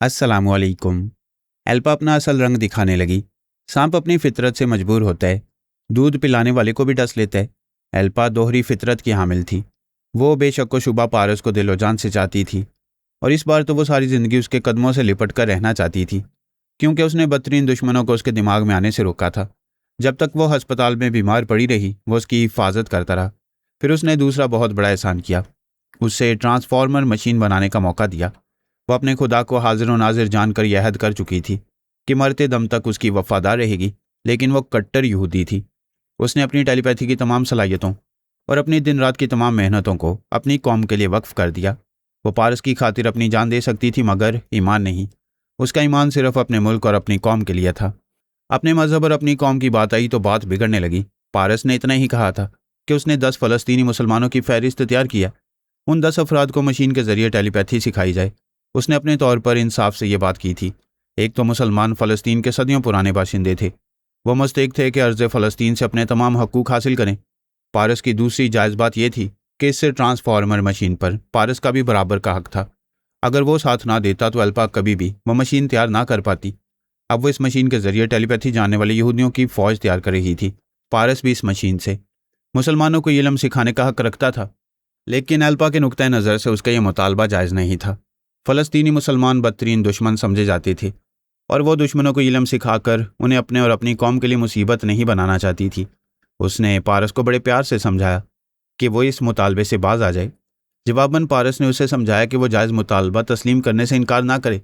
अस्सलामुअलैकुम। एल्पा अपना असल रंग दिखाने लगी। सांप अपनी फितरत से मजबूर होता है, दूध पिलाने वाले को भी डस लेता है। एल्पा दोहरी फितरत की हामिल थी। वो बेशक व शुबा पारस को दिलो जान से चाहती थी, और इस बार तो वो सारी ज़िंदगी उसके कदमों से लिपट कर रहना चाहती थी, क्योंकि उसने बदतरीन दुश्मनों को उसके दिमाग में आने से रोका था। जब तक वो अस्पताल में बीमार पड़ी रही, वो उसकी हिफाजत करता रहा। फिर उसने दूसरा बहुत बड़ा एहसान किया, उससे ट्रांसफॉर्मर मशीन बनाने का मौका दिया। वो अपने खुदा को हाजिर व नाजिर जानकर यह हद कर चुकी थी कि मरते दम तक उसकी वफादार रहेगी, लेकिन वो कट्टर यहूदी थी। उसने अपनी टेलीपैथी की तमाम सलाहियतों और अपनी दिन रात की तमाम मेहनतों को अपनी कौम के लिए वक्फ कर दिया। वो पारस की खातिर अपनी जान दे सकती थी, मगर ईमान नहीं। उसका ईमान सिर्फ अपने मुल्क और अपनी कौम के लिए था। अपने मजहब और अपनी कौम की बात आई तो बात बिगड़ने लगी। पारस ने इतना ही कहा था कि उसने 10 फ़लस्तीनी मुसलमानों की फहरिस्त तैयार किया। उन 10 अफराद को मशीन के जरिए टेलीपैथी सिखाई जाए। उसने अपने तौर पर इंसाफ से ये बात की थी। एक तो मुसलमान फ़लस्तीन के सदियों पुराने बाशिंदे थे। वो मुस्तैद थे कि अर्ज़ फ़लस्तीन से अपने तमाम हकूक़ हासिल करें। पारस की दूसरी जायज़ बात यह थी कि इससे ट्रांसफार्मर मशीन पर पारस का भी बराबर का हक था। अगर वो साथ ना देता तो एल्पा कभी भी वह मशीन तैयार ना कर पाती। अब वो इस मशीन के जरिए टेलीपैथी जानने वाले यहूदियों की फ़ौज तैयार कर रही थी। पारस भी इस मशीन से मुसलमानों को ये इल्म सिखाने का हक रखता था, लेकिन एल्पा के नुक्ता नज़र से उसका यह मुतालबा जायज़ नहीं था। फ़लस्तीनी मुसलमान बदतरीन दुश्मन समझे जाते थे, और वो दुश्मनों को इल्म सिखाकर उन्हें अपने और अपनी कौम के लिए मुसीबत नहीं बनाना चाहती थी। उसने पारस को बड़े प्यार से समझाया कि वो इस मुतालबे से बाज आ जाए। जवाबन पारस ने उसे समझाया कि वो जायज़ मुतालबा तस्लीम करने से इनकार ना करे,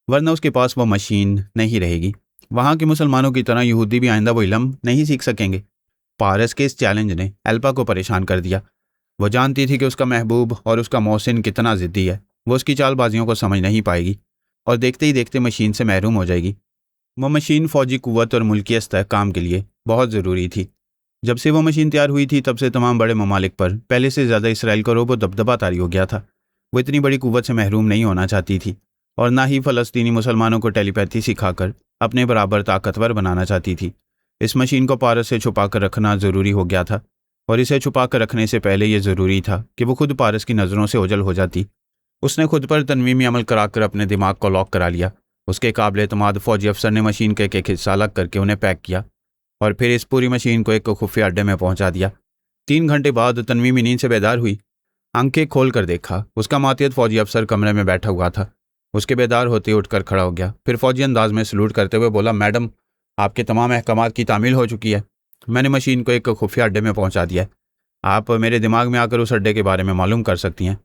वरना उसके पास वो मशीन नहीं रहेगी। वहाँ के मुसलमानों की तरह यहूदी भी आइंदा वो इल्म नहीं सीख सकेंगे। पारस के इस चैलेंज ने एल्पा को परेशान कर दिया। वो जानती थी कि उसका महबूब और उसका मोहसिन कितना ज़िद्दी है। वो उसकी चालबाजियों को समझ नहीं पाएगी और देखते ही देखते मशीन से महरूम हो जाएगी। वो मशीन फ़ौजी कुव्वत और मुल्की इस्तेहकाम के लिए बहुत ज़रूरी थी। जब से वो मशीन तैयार हुई थी, तब से तमाम बड़े ममालिक पर पहले से ज़्यादा इसराइल का रोब दबदबा तारी हो गया था। वो इतनी बड़ी कुव्वत से महरूम नहीं होना चाहती थी, और ना ही फ़लस्तीनी मुसलमानों को टेलीपैथी सिखाकर अपने बराबर ताकतवर बनाना चाहती थी। इस मशीन को पारस से छुपा कर रखना ज़रूरी हो गया था, और इसे छुपा कर रखने से पहले यह ज़रूरी था कि वो खुद पारस की नज़रों से ओझल हो जाती। उसने खुद पर तनवीमी अमल कराकर अपने दिमाग को लॉक करा लिया। उसके काबिल एतमाद फ़ौजी अफसर ने मशीन के एक हिस्सा अलग करके उन्हें पैक किया, और फिर इस पूरी मशीन को एक खुफिया अड्डे में पहुंचा दिया। 3 घंटे बाद तनवीमी नींद से बेदार हुई। आंखें खोल कर देखा, उसका मातियत फ़ौजी अफसर कमरे में बैठा हुआ था। उसके बेदार होते उठकर खड़ा हो गया। फिर फ़ौजी अंदाज में सलूट करते हुए बोला, मैडम, आपके तमाम अहकामात की तामील हो चुकी है। मैंने मशीन को एक खुफिया अड्डे में पहुँचा दिया है। आप मेरे दिमाग में आकर उस अड्डे के बारे में मालूम कर सकती हैं।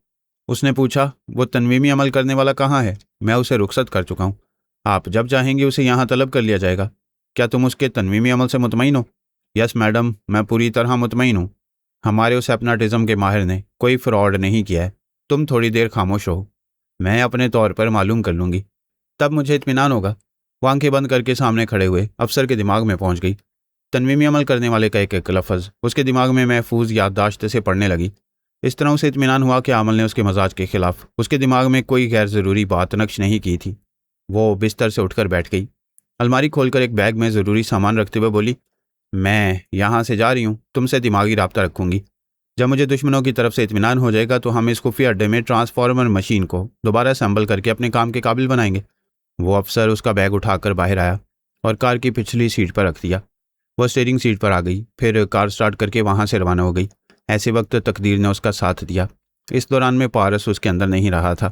उसने पूछा, वो तनवीमी अमल करने वाला कहाँ है? मैं उसे रुखसत कर चुका हूँ। आप जब चाहेंगे उसे यहाँ तलब कर लिया जाएगा। क्या तुम उसके तनवीमी अमल से मुतमईन हो? यस मैडम, मैं पूरी तरह मुतमईन हूँ। हमारे उस हिप्नोटिज्म के माहिर ने कोई फ्रॉड नहीं किया है। तुम थोड़ी देर खामोश रहो, मैं अपने तौर पर मालूम कर लूँगी, तब मुझे इत्मीनान होगा। वो आंखें बंद करके सामने खड़े हुए अफसर के दिमाग में पहुँच गई। तनवीमी अमल करने वाले का एक एक लफ्ज़ उसके दिमाग में महफूज याददाश्त से पड़ने लगी। इस तरह उसे इत्मीनान हुआ कि अमल ने उसके मजाज के खिलाफ उसके दिमाग में कोई गैर ज़रूरी बात नक्श नहीं की थी। वो बिस्तर से उठकर बैठ गई। अलमारी खोलकर एक बैग में ज़रूरी सामान रखते हुए बोली, मैं यहाँ से जा रही हूँ, तुमसे दिमागी राब्ता रखूँगी। जब मुझे दुश्मनों की तरफ से इत्मीनान हो जाएगा तो हम इस खुफिया अड्डे में ट्रांसफार्मर मशीन को दोबारा असेंबल करके अपने काम के काबिल बनाएंगे। वो अफसर उसका बैग उठाकर बाहर आया और कार की पिछली सीट पर रख दिया। वह स्टीयरिंग सीट पर आ गई, फिर कार स्टार्ट करके वहाँ से रवाना हो गई। ऐसे वक्त तकदीर ने उसका साथ दिया। इस दौरान में पारस उसके अंदर नहीं रहा था।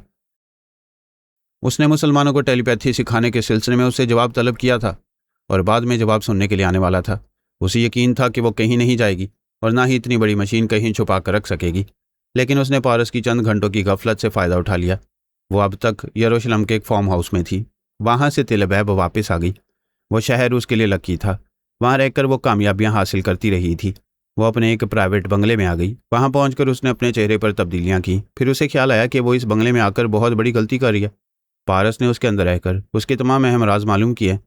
उसने मुसलमानों को टेलीपैथी सिखाने के सिलसिले में उससे जवाब तलब किया था, और बाद में जवाब सुनने के लिए आने वाला था। उसे यकीन था कि वो कहीं नहीं जाएगी, और ना ही इतनी बड़ी मशीन कहीं छुपा कर रख सकेगी। लेकिन उसने पारस की चंद घंटों की गफलत से फ़ायदा उठा लिया। वो अब तक यरूशलेम के एक फार्म हाउस में थी। वहाँ से तिलबैब वापस आ गई। वो शहर उसके लिए लकी था। वहाँ रहकर वो कामयाबियाँ हासिल करती रही थी। वो अपने एक प्राइवेट बंगले में आ गई। वहाँ पहुँचकर उसने अपने चेहरे पर तब्दीलियाँ की। फिर उसे ख्याल आया कि वो इस बंगले में आकर बहुत बड़ी गलती कर रही है। पारस ने उसके अंदर रहकर उसके तमाम अहम राज मालूम किए।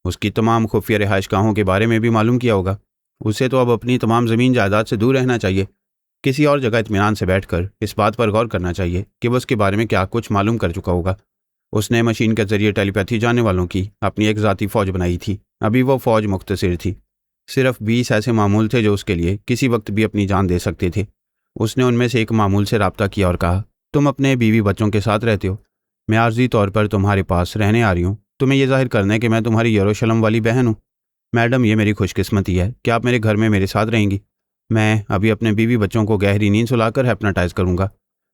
उसकी तमाम खुफिया रिहाइशगाहों के बारे में भी मालूम किया होगा। उसे तो अब अपनी तमाम ज़मीन जायदाद से दूर रहना चाहिए। किसी और जगह इत्मीनान से बैठकर इस बात पर गौर करना चाहिए कि वो उसके बारे में क्या कुछ मालूम कर चुका होगा। उसने मशीन के जरिए टेलीपैथी जानने वालों की अपनी एक ज़ाती फ़ौज बनाई थी। अभी वो फ़ौज मुख्तसर थी। सिर्फ 20 ऐसे मामूल थे जो उसके लिए किसी वक्त भी अपनी जान दे सकते थे। उसने उनमें से एक मामूल से रब्ता किया और कहा, तुम अपने बीवी बच्चों के साथ रहते हो। मैं आर्जी तौर पर तुम्हारे पास रहने आ रही हूँ, तुम्हें यह जाहिर करना है कि मैं तुम्हारी यरूशलेम वाली बहन हूँ। मैडम, ये मेरी खुशकिस्मती है कि आप मेरे घर में मेरे साथ रहेंगी। मैं अभी अपने बीवी बच्चों को गहरी नींद सुलाकर हैप्नोटाइज करूँगा।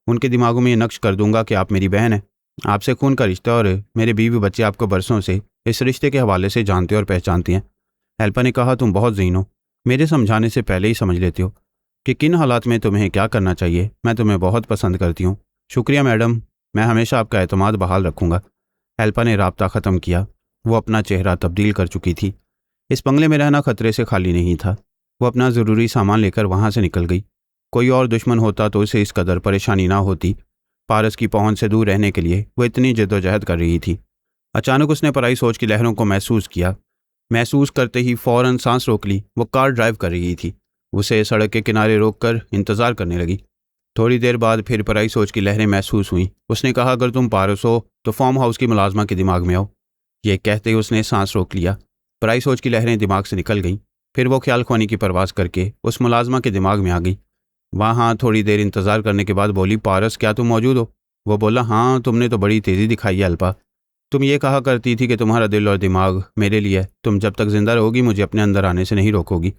उनके दिमागों में ये नक्श कर दूंगा कि आप मेरी बहन हैं, आपसे खून का रिश्ता, और मेरे बीवी बच्चे आपको बरसों से इस रिश्ते के हवाले से जानते और पहचानती हैं। एल्पा ने कहा, तुम बहुत ज़हीन हो, मेरे समझाने से पहले ही समझ लेती हो कि किन हालात में तुम्हें क्या करना चाहिए। मैं तुम्हें बहुत पसंद करती हूँ। शुक्रिया मैडम, मैं हमेशा आपका एतमाद बहाल रखूँगा। एल्पा ने राब्ता ख़त्म किया। वो अपना चेहरा तब्दील कर चुकी थी। इस बंगले में रहना खतरे से खाली नहीं था। वो अपना ज़रूरी सामान लेकर वहाँ से निकल गई। कोई और दुश्मन होता तो उसे इस कदर परेशानी ना होती। पारस की पहुंच से दूर रहने के लिए वो इतनी जद्दोजहद कर रही थी। अचानक उसने पराई सोच की लहरों को महसूस किया। महसूस करते ही फौरन सांस रोक ली। वो कार ड्राइव कर रही थी। उसे सड़क के किनारे रोककर इंतज़ार करने लगी। थोड़ी देर बाद फिर पराई सोच की लहरें महसूस हुईं। उसने कहा, अगर तुम पारस हो तो फार्म हाउस की मुलाजमा के दिमाग में आओ। ये कहते ही उसने सांस रोक लिया। पराई सोच की लहरें दिमाग से निकल गईं। फिर वो ख्याल ख्वानी की परवास करके उस मुलाजमा के दिमाग में आ गई। वहाँ थोड़ी देर इंतज़ार करने के बाद बोली, पारस, क्या तुम मौजूद हो? वो बोला, हाँ, तुमने तो बड़ी तेज़ी दिखाई है अल्पा। तुम ये कहा करती थी कि तुम्हारा दिल और दिमाग मेरे लिए है। तुम जब तक जिंदा रहोगी मुझे अपने अंदर आने से नहीं रोकोगी।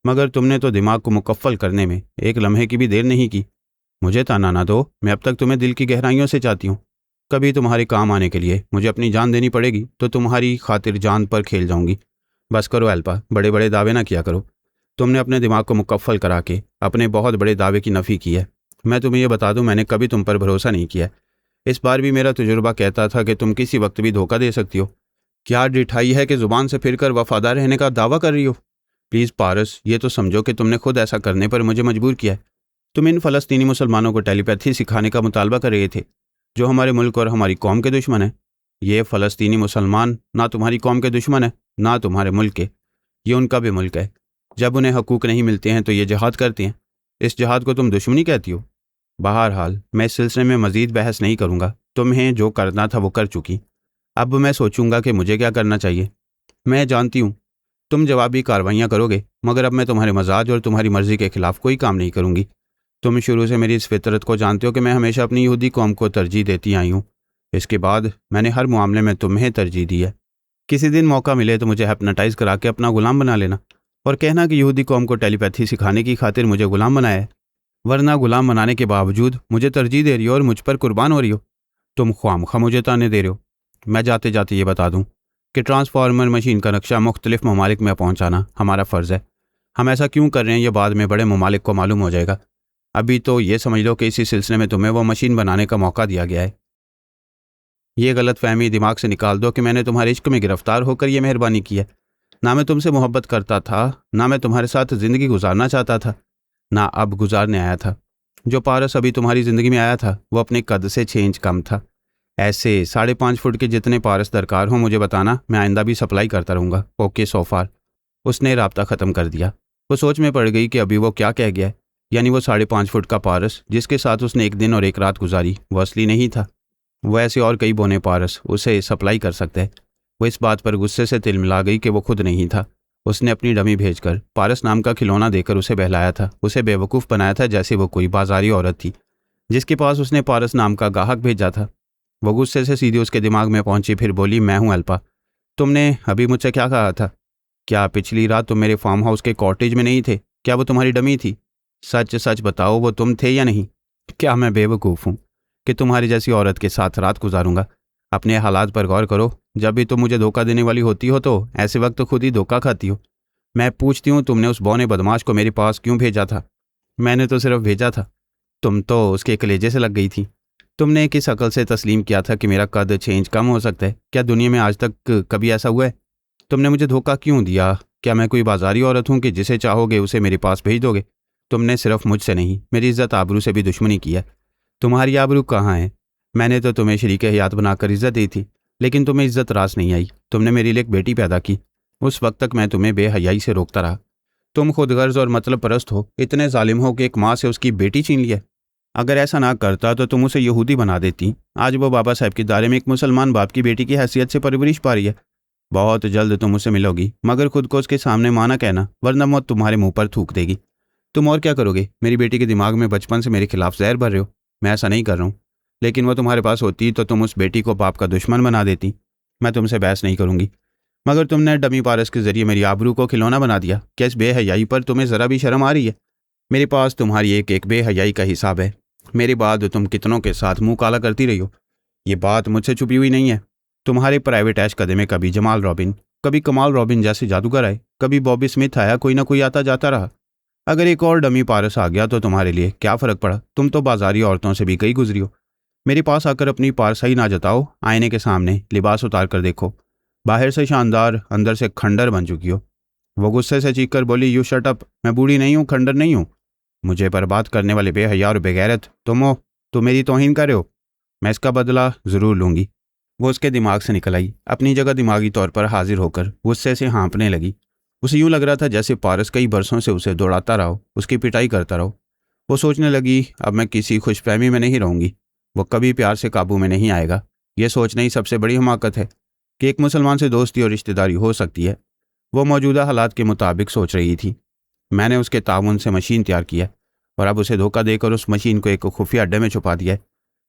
मगर तुमने तो दिमाग को मुकफ्फल करने में एक लम्हे की भी देर नहीं की। मुझे ताना ना दो, मैं अब तक तुम्हें दिल की गहराइयों से चाहती हूँ। कभी तुम्हारे काम आने के लिए मुझे अपनी जान देनी पड़ेगी तो तुम्हारी खातिर जान पर खेल जाऊंगी। बस करो अल्पा, बड़े बड़े दावे ना किया करो। तुमने अपने दिमाग को मुकफ्फल करा के अपने बहुत बड़े दावे की नफ़ी की है। मैं तुम्हें यह बता दूं, मैंने कभी तुम पर भरोसा नहीं किया। इस बार भी मेरा तजुर्बा कहता था कि तुम किसी वक्त भी धोखा दे सकती हो। क्या डिठाई है कि ज़ुबान से फिरकर वफादार रहने का दावा कर रही हो? प्लीज़ पारस, ये तो समझो कि तुमने खुद ऐसा करने पर मुझे मजबूर किया है। तुम इन फ़लस्तीनी मुसलमानों को टेलीपैथी सिखाने का मुतालबा कर रहे थे, जो हमारे मुल्क और हमारी कौम के दुश्मन है। ये फ़लस्तीनी मुसलमान ना तुम्हारी कौम के दुश्मन है ना तुम्हारे मुल्क के। ये उनका भी मुल्क है। जब उन्हें हकूक़ नहीं मिलते हैं तो ये जिहाद करते हैं। इस जिहाद को तुम दुश्मनी कहती हो? बहरहाल मैं इस सिलसिले में मज़ीद बहस नहीं करूँगा। तुम्हें जो करना था वो कर चुकी। अब मैं सोचूंगा कि मुझे क्या करना चाहिए। मैं जानती हूँ तुम जवाबी कार्रवाइयाँ करोगे, मगर अब मैं तुम्हारे मजाज और तुम्हारी मर्ज़ी के ख़िलाफ़ कोई काम नहीं करूँगी। तुम शुरू से मेरी इस फितरत को जानते हो कि मैं हमेशा अपनी यहूदी कौम को तरजीह देती आई हूँ। इसके बाद मैंने हर मामले में तुम्हें तरजीह दी है। किसी दिन मौका मिले तो मुझे हैप्नोटाइज़ करा के अपना गुलाम बना लेना और कहना कि यहूदी कौम को टेलीपैथी सिखाने की खातिर मुझे गुलाम बनाया है। वरना गुलाम बनाने के बावजूद मुझे तरजीह दे रही हो और मुझ पर कुर्बान हो रही हो। तुम ख्वामखा मुझे ताने दे रहे हो। मैं जाते जाते ये बता दूं कि ट्रांसफार्मर मशीन का नक्शा मुख्तलिफ ममालिक में पहुंचाना हमारा फ़र्ज़ है। हम ऐसा क्यों कर रहे हैं ये बाद में बड़े ममालिक को मालूम हो जाएगा। अभी तो ये समझ लो कि इसी सिलसिले में तुम्हें वो मशीन बनाने का मौका दिया गया है। ये गलत फहमी दिमाग से निकाल दो कि मैंने तुम्हारे इश्क में गिरफ्तार होकर यह मेहरबानी की है। ना मैं तुमसे मोहब्बत करता था, ना मैं तुम्हारे साथ ज़िंदगी गुजारना चाहता था, ना अब गुजारने आया था। जो पारस अभी तुम्हारी ज़िंदगी में आया था वो अपने कद से 6 इंच कम था। ऐसे 5.5 फुट के जितने पारस दरकार हो मुझे बताना, मैं आइंदा भी सप्लाई करता रहूँगा। ओके सो फार। उसने राब्ता ख़त्म कर दिया। वो सोच में पड़ गई कि अभी वो क्या कह गया है। यानी वो 5.5 फुट का पारस जिसके साथ उसने एक दिन और एक रात गुजारी वो असली नहीं था। वो ऐसे और कई बोने पारस उसे सप्लाई कर सकते हैं। वो इस बात पर गुस्से से तिलमिला गई कि वो खुद नहीं था। उसने अपनी डमी भेजकर पारस नाम का खिलौना देकर उसे बहलाया था, उसे बेवकूफ़ बनाया था जैसे वो कोई बाजारी औरत थी जिसके पास उसने पारस नाम का गाहक भेजा था। वो गुस्से से सीधे उसके दिमाग में पहुंची। फिर बोली, मैं हूं अल्पा। तुमने अभी मुझसे क्या कहा था? क्या पिछली रात तुम मेरे फार्म हाउस के कॉटेज में नहीं थे? क्या वो तुम्हारी डमी थी? सच सच बताओ, वो तुम थे या नहीं? क्या मैं बेवकूफ़ हूँ कि तुम्हारी जैसी औरत के साथ रात गुजारूंगा? अपने हालात पर गौर करो। जब भी तुम मुझे धोखा देने वाली होती हो तो ऐसे वक्त तो खुद ही धोखा खाती हो। मैं पूछती हूँ, तुमने उस बौने बदमाश को मेरे पास क्यों भेजा था? मैंने तो सिर्फ भेजा था, तुम तो उसके कलेजे से लग गई थी। तुमने किस अकल से तस्लीम किया था कि मेरा कद 6 इंच कम हो सकता है? क्या दुनिया में आज तक कभी ऐसा हुआ है? तुमने मुझे धोखा क्यों दिया? क्या मैं कोई बाजारी औरत हूँ कि जिसे चाहोगे उसे मेरे पास भेज दोगे? तुमने सिर्फ मुझसे नहीं, मेरी इज़्ज़त आबरू से भी दुश्मनी की है। तुम्हारी आबरू कहाँ है? मैंने तो तुम्हें शरीक हयात बनाकर इज़्ज़त दी थी, लेकिन तुम्हें इज़्ज़त रास नहीं आई। तुमने मेरे लिए एक बेटी पैदा की। उस वक्त तक मैं तुम्हें बेहयाई से रोकता रहा। तुम खुद गर्ज और मतलब परस्त हो, इतने जालिम हो कि एक माँ से उसकी बेटी छीन लिया। अगर ऐसा ना करता तो तुम उसे यहूदी बना देती। आज वो बाबा साहब के दायरे में एक मुसलमान बाप की बेटी की हैसियत से परवरिश पा रही है। बहुत जल्द तुम उससे मिलोगी, मगर खुद को उसके सामने माना कहना, वरना मौत तुम्हारे मुंह पर थूक देगी। तुम और क्या करोगे? मेरी बेटी के दिमाग में बचपन से मेरे खिलाफ जहर भर रहे हो। मैं ऐसा नहीं कर रहा हूँ। लेकिन वो तुम्हारे पास होती तो तुम उस बेटी को बाप का दुश्मन बना देती। मैं तुमसे बहस नहीं करूंगी, मगर तुमने डमी पारस के जरिए मेरी आबरू को खिलौना बना दिया। क्या इस बेहयाई पर तुम्हें ज़रा भी शर्म आ रही है? मेरे पास तुम्हारी एक एक बेहयाई का हिसाब है। मेरे बाद तुम कितनों के साथ मुंह काला करती रही हो। ये बात मुझसे छुपी हुई नहीं है। तुम्हारे प्राइवेट ऐश कदे में कभी जमाल रॉबिन, कभी कमाल रॉबिन जैसे जादूगर आए, कभी बॉबी स्मिथ आया, कोई ना कोई आता जाता रहा। अगर एक और डमी पारस आ गया तो तुम्हारे लिए क्या फ़र्क पड़ा? तुम तो बाजारी औरतों से भी कई गुजरी हो। मेरे पास आकर अपनी पारसाई ना जताओ। आईने के सामने लिबास उतार कर देखो। बाहर से शानदार, अंदर से खंडर बन चुकी हो। वो गुस्से से चीख कर बोली, यू शट अप। मैं बूढ़ी नहीं हूँ, खंडर नहीं हूँ। मुझे बर्बाद करने वाले बेहया और बेगैरत तुम हो। तुम मेरी तौहीन कर रहे हो। मैं इसका बदला ज़रूर लूँगी। वो उसके दिमाग से निकल आई। अपनी जगह दिमागी तौर पर हाजिर होकर गुस्से से हाँपने लगी। उसे यूं लग रहा था जैसे पारस कई बरसों से उसे दौड़ाता रहो, उसकी पिटाई करता रहो। वो सोचने लगी, अब मैं किसी खुशफहमी में नहीं रहूंगी। वो कभी प्यार से काबू में नहीं आएगा। यह सोचना ही सबसे बड़ी हमाकत है कि एक मुसलमान से दोस्ती और रिश्तेदारी हो सकती है। वो मौजूदा हालात के मुताबिक सोच रही थी। मैंने उसके ताउन से मशीन तैयार की है और अब उसे धोखा देकर उस मशीन को एक खुफिया अड्डे में छुपा दिया है।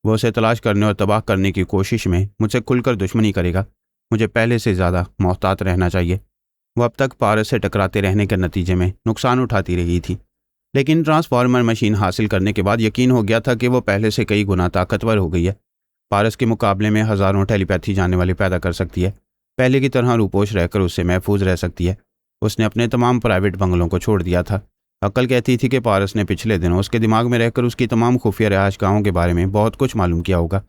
वो उसे तलाश करने और तबाह करने की कोशिश में मुझसे खुलकर दुश्मनी करेगा। मुझे पहले से ज़्यादा मोहतात रहना चाहिए। वो अब तक पारस से टकराते रहने के नतीजे में नुकसान उठाती रही थी, लेकिन ट्रांसफार्मर मशीन हासिल करने के बाद यकीन हो गया था कि वो पहले से कई गुना ताकतवर हो गई है। पारस के मुकाबले में हज़ारों टेलीपैथी जानने वाले पैदा कर सकती है। पहले की तरह रूपोश रहकर उससे महफूज रह सकती है। उसने अपने तमाम प्राइवेट बंगलों को छोड़ दिया था। अक्ल कहती थी कि पारस ने पिछले दिनों उसके दिमाग में रहकर उसकी तमाम खुफिया रिहाइशगाहों के बारे में बहुत कुछ मालूम किया होगा।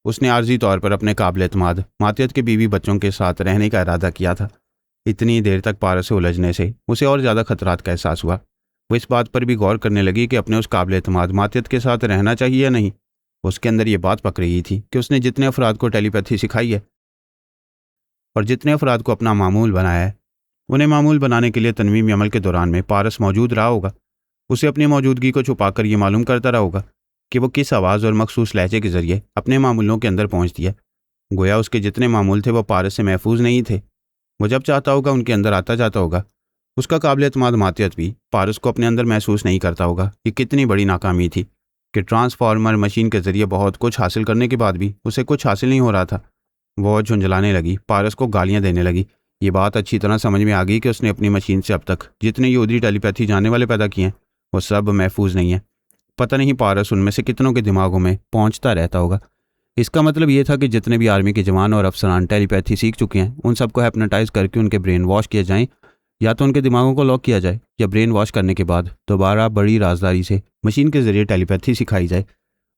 उसने आर्जी तौर पर अपने काबिल एतमाद मातियत के बीवी बच्चों के साथ रहने का इरादा किया था। इतनी देर तक पारस से उलझने से उसे और ज़्यादा खतरात का एहसास हुआ। वो इस बात पर भी गौर करने लगी कि अपने उस काबिल एतमाद मातियत के साथ रहना चाहिए या नहीं। उसके अंदर ये बात पक रही थी कि उसने जितने अफराद को टेलीपैथी सिखाई है और जितने अफराद को अपना मामूल बनाया है, उन्हें मामूल बनाने के लिए तनवीमी अमल के दौरान में पारस मौजूद रहा होगा। उसे अपनी मौजूदगी को छुपाकर ये मालूम करता रहा होगा कि वो किस आवाज़ और मखसूस लहजे के ज़रिए अपने मामूलों के अंदर पहुँचती है। गोया उसके जितने मामूल थे वो पारस से महफूज नहीं थे। वो जब चाहता होगा उनके अंदर आता जाता होगा। उसका काबिल एतमाद मातियत भी पारस को अपने अंदर महसूस नहीं करता होगा। ये कितनी बड़ी नाकामी थी कि ट्रांसफार्मर मशीन के ज़रिए बहुत कुछ हासिल करने के बाद भी उसे कुछ हासिल नहीं हो रहा था। वो झुंझलाने लगी, पारस को गालियाँ देने लगी। ये बात अच्छी तरह समझ में आ गई कि उसने अपनी मशीन से अब तक जितने यहूदी टेलीपैथी जानने वाले पैदा किए हैं वो सब महफूज नहीं है। पता नहीं पारस उनमें से कितनों के दिमागों में पहुंचता रहता होगा। इसका मतलब ये था कि जितने भी आर्मी के जवान और अफसरान टेलीपैथी सीख चुके हैं उन सबको हैप्नोटाइज करके उनके ब्रेन वॉश किए जाएं, या तो उनके दिमागों को लॉक किया जाए या ब्रेन वॉश करने के बाद दोबारा बड़ी राजदारी से मशीन के ज़रिए टेलीपैथी सिखाई जाए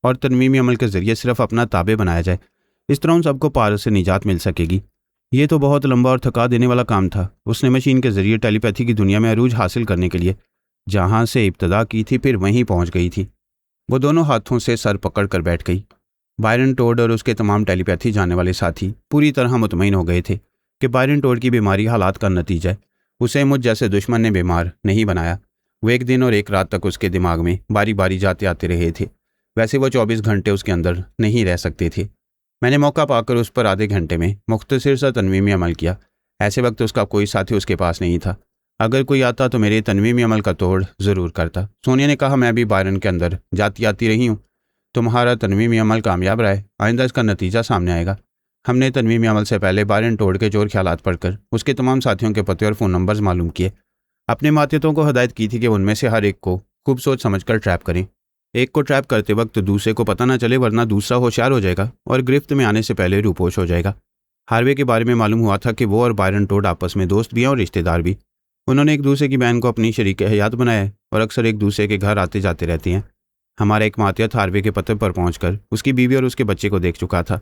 और तरमीमी अमल के ज़रिए सिर्फ अपना ताबे बनाया जाए। इस तरह उन सबको पारस से निजात मिल सकेगी। ये तो बहुत लंबा और थका देने वाला काम था। उसने मशीन के ज़रिए टेलीपैथी की दुनिया में अरूज हासिल करने के लिए जहाँ से इब्तदा की थी फिर वहीं पहुँच गई थी। वो दोनों हाथों से सर पकड़ कर बैठ गई। बायरन टोड और उसके तमाम टेलीपैथी जानने वाले साथी पूरी तरह मुतमईन हो गए थे कि बायरन टोड की बीमारी हालात का नतीजा है। उसे मुझ जैसे दुश्मन ने बीमार नहीं बनाया। वो एक दिन और एक रात तक उसके दिमाग में बारी बारी जाते आते रहे थे। वैसे वो 24 घंटे उसके अंदर नहीं रह सकते थे। मैंने मौका पाकर उस पर आधे घंटे में मुख्तसर सा तनवीमी अमल किया। ऐसे वक्त उसका कोई साथी उसके पास नहीं था। अगर कोई आता तो मेरे तनवीमी अमल का तोड़ ज़रूर करता। सोनिया ने कहा, मैं भी बायरन के अंदर जाती आती रही हूँ। तुम्हारा तनवीमी अमल कामयाब रहा है, आइंदा इसका नतीजा सामने आएगा। हमने तनवीमी अमल से पहले बायरन टोड के जोर ख्यालात पढ़कर उसके तमाम साथियों के पते और फ़ोन नंबर्स मालूम किए। अपने मातियतों को हदायत की थी कि उनमें से हर एक को खूब सोच समझ कर ट्रैप करें। एक को ट्रैप करते वक्त दूसरे को पता ना चले, वरना दूसरा होशियार हो जाएगा और गिरफ्त में आने से पहले रूपोश हो जाएगा। हार्वे के बारे में मालूम हुआ था कि वो और बायरन टोड आपस में दोस्त भी हैं और रिश्तेदार भी। उन्होंने एक दूसरे की बहन को अपनी शरीक हयात बनाया है और अक्सर एक दूसरे के घर आते जाते रहते हैं। हमारा एक मातियत हार्वे के पते पर पहुंचकर उसकी बीवी और उसके बच्चे को देख चुका था।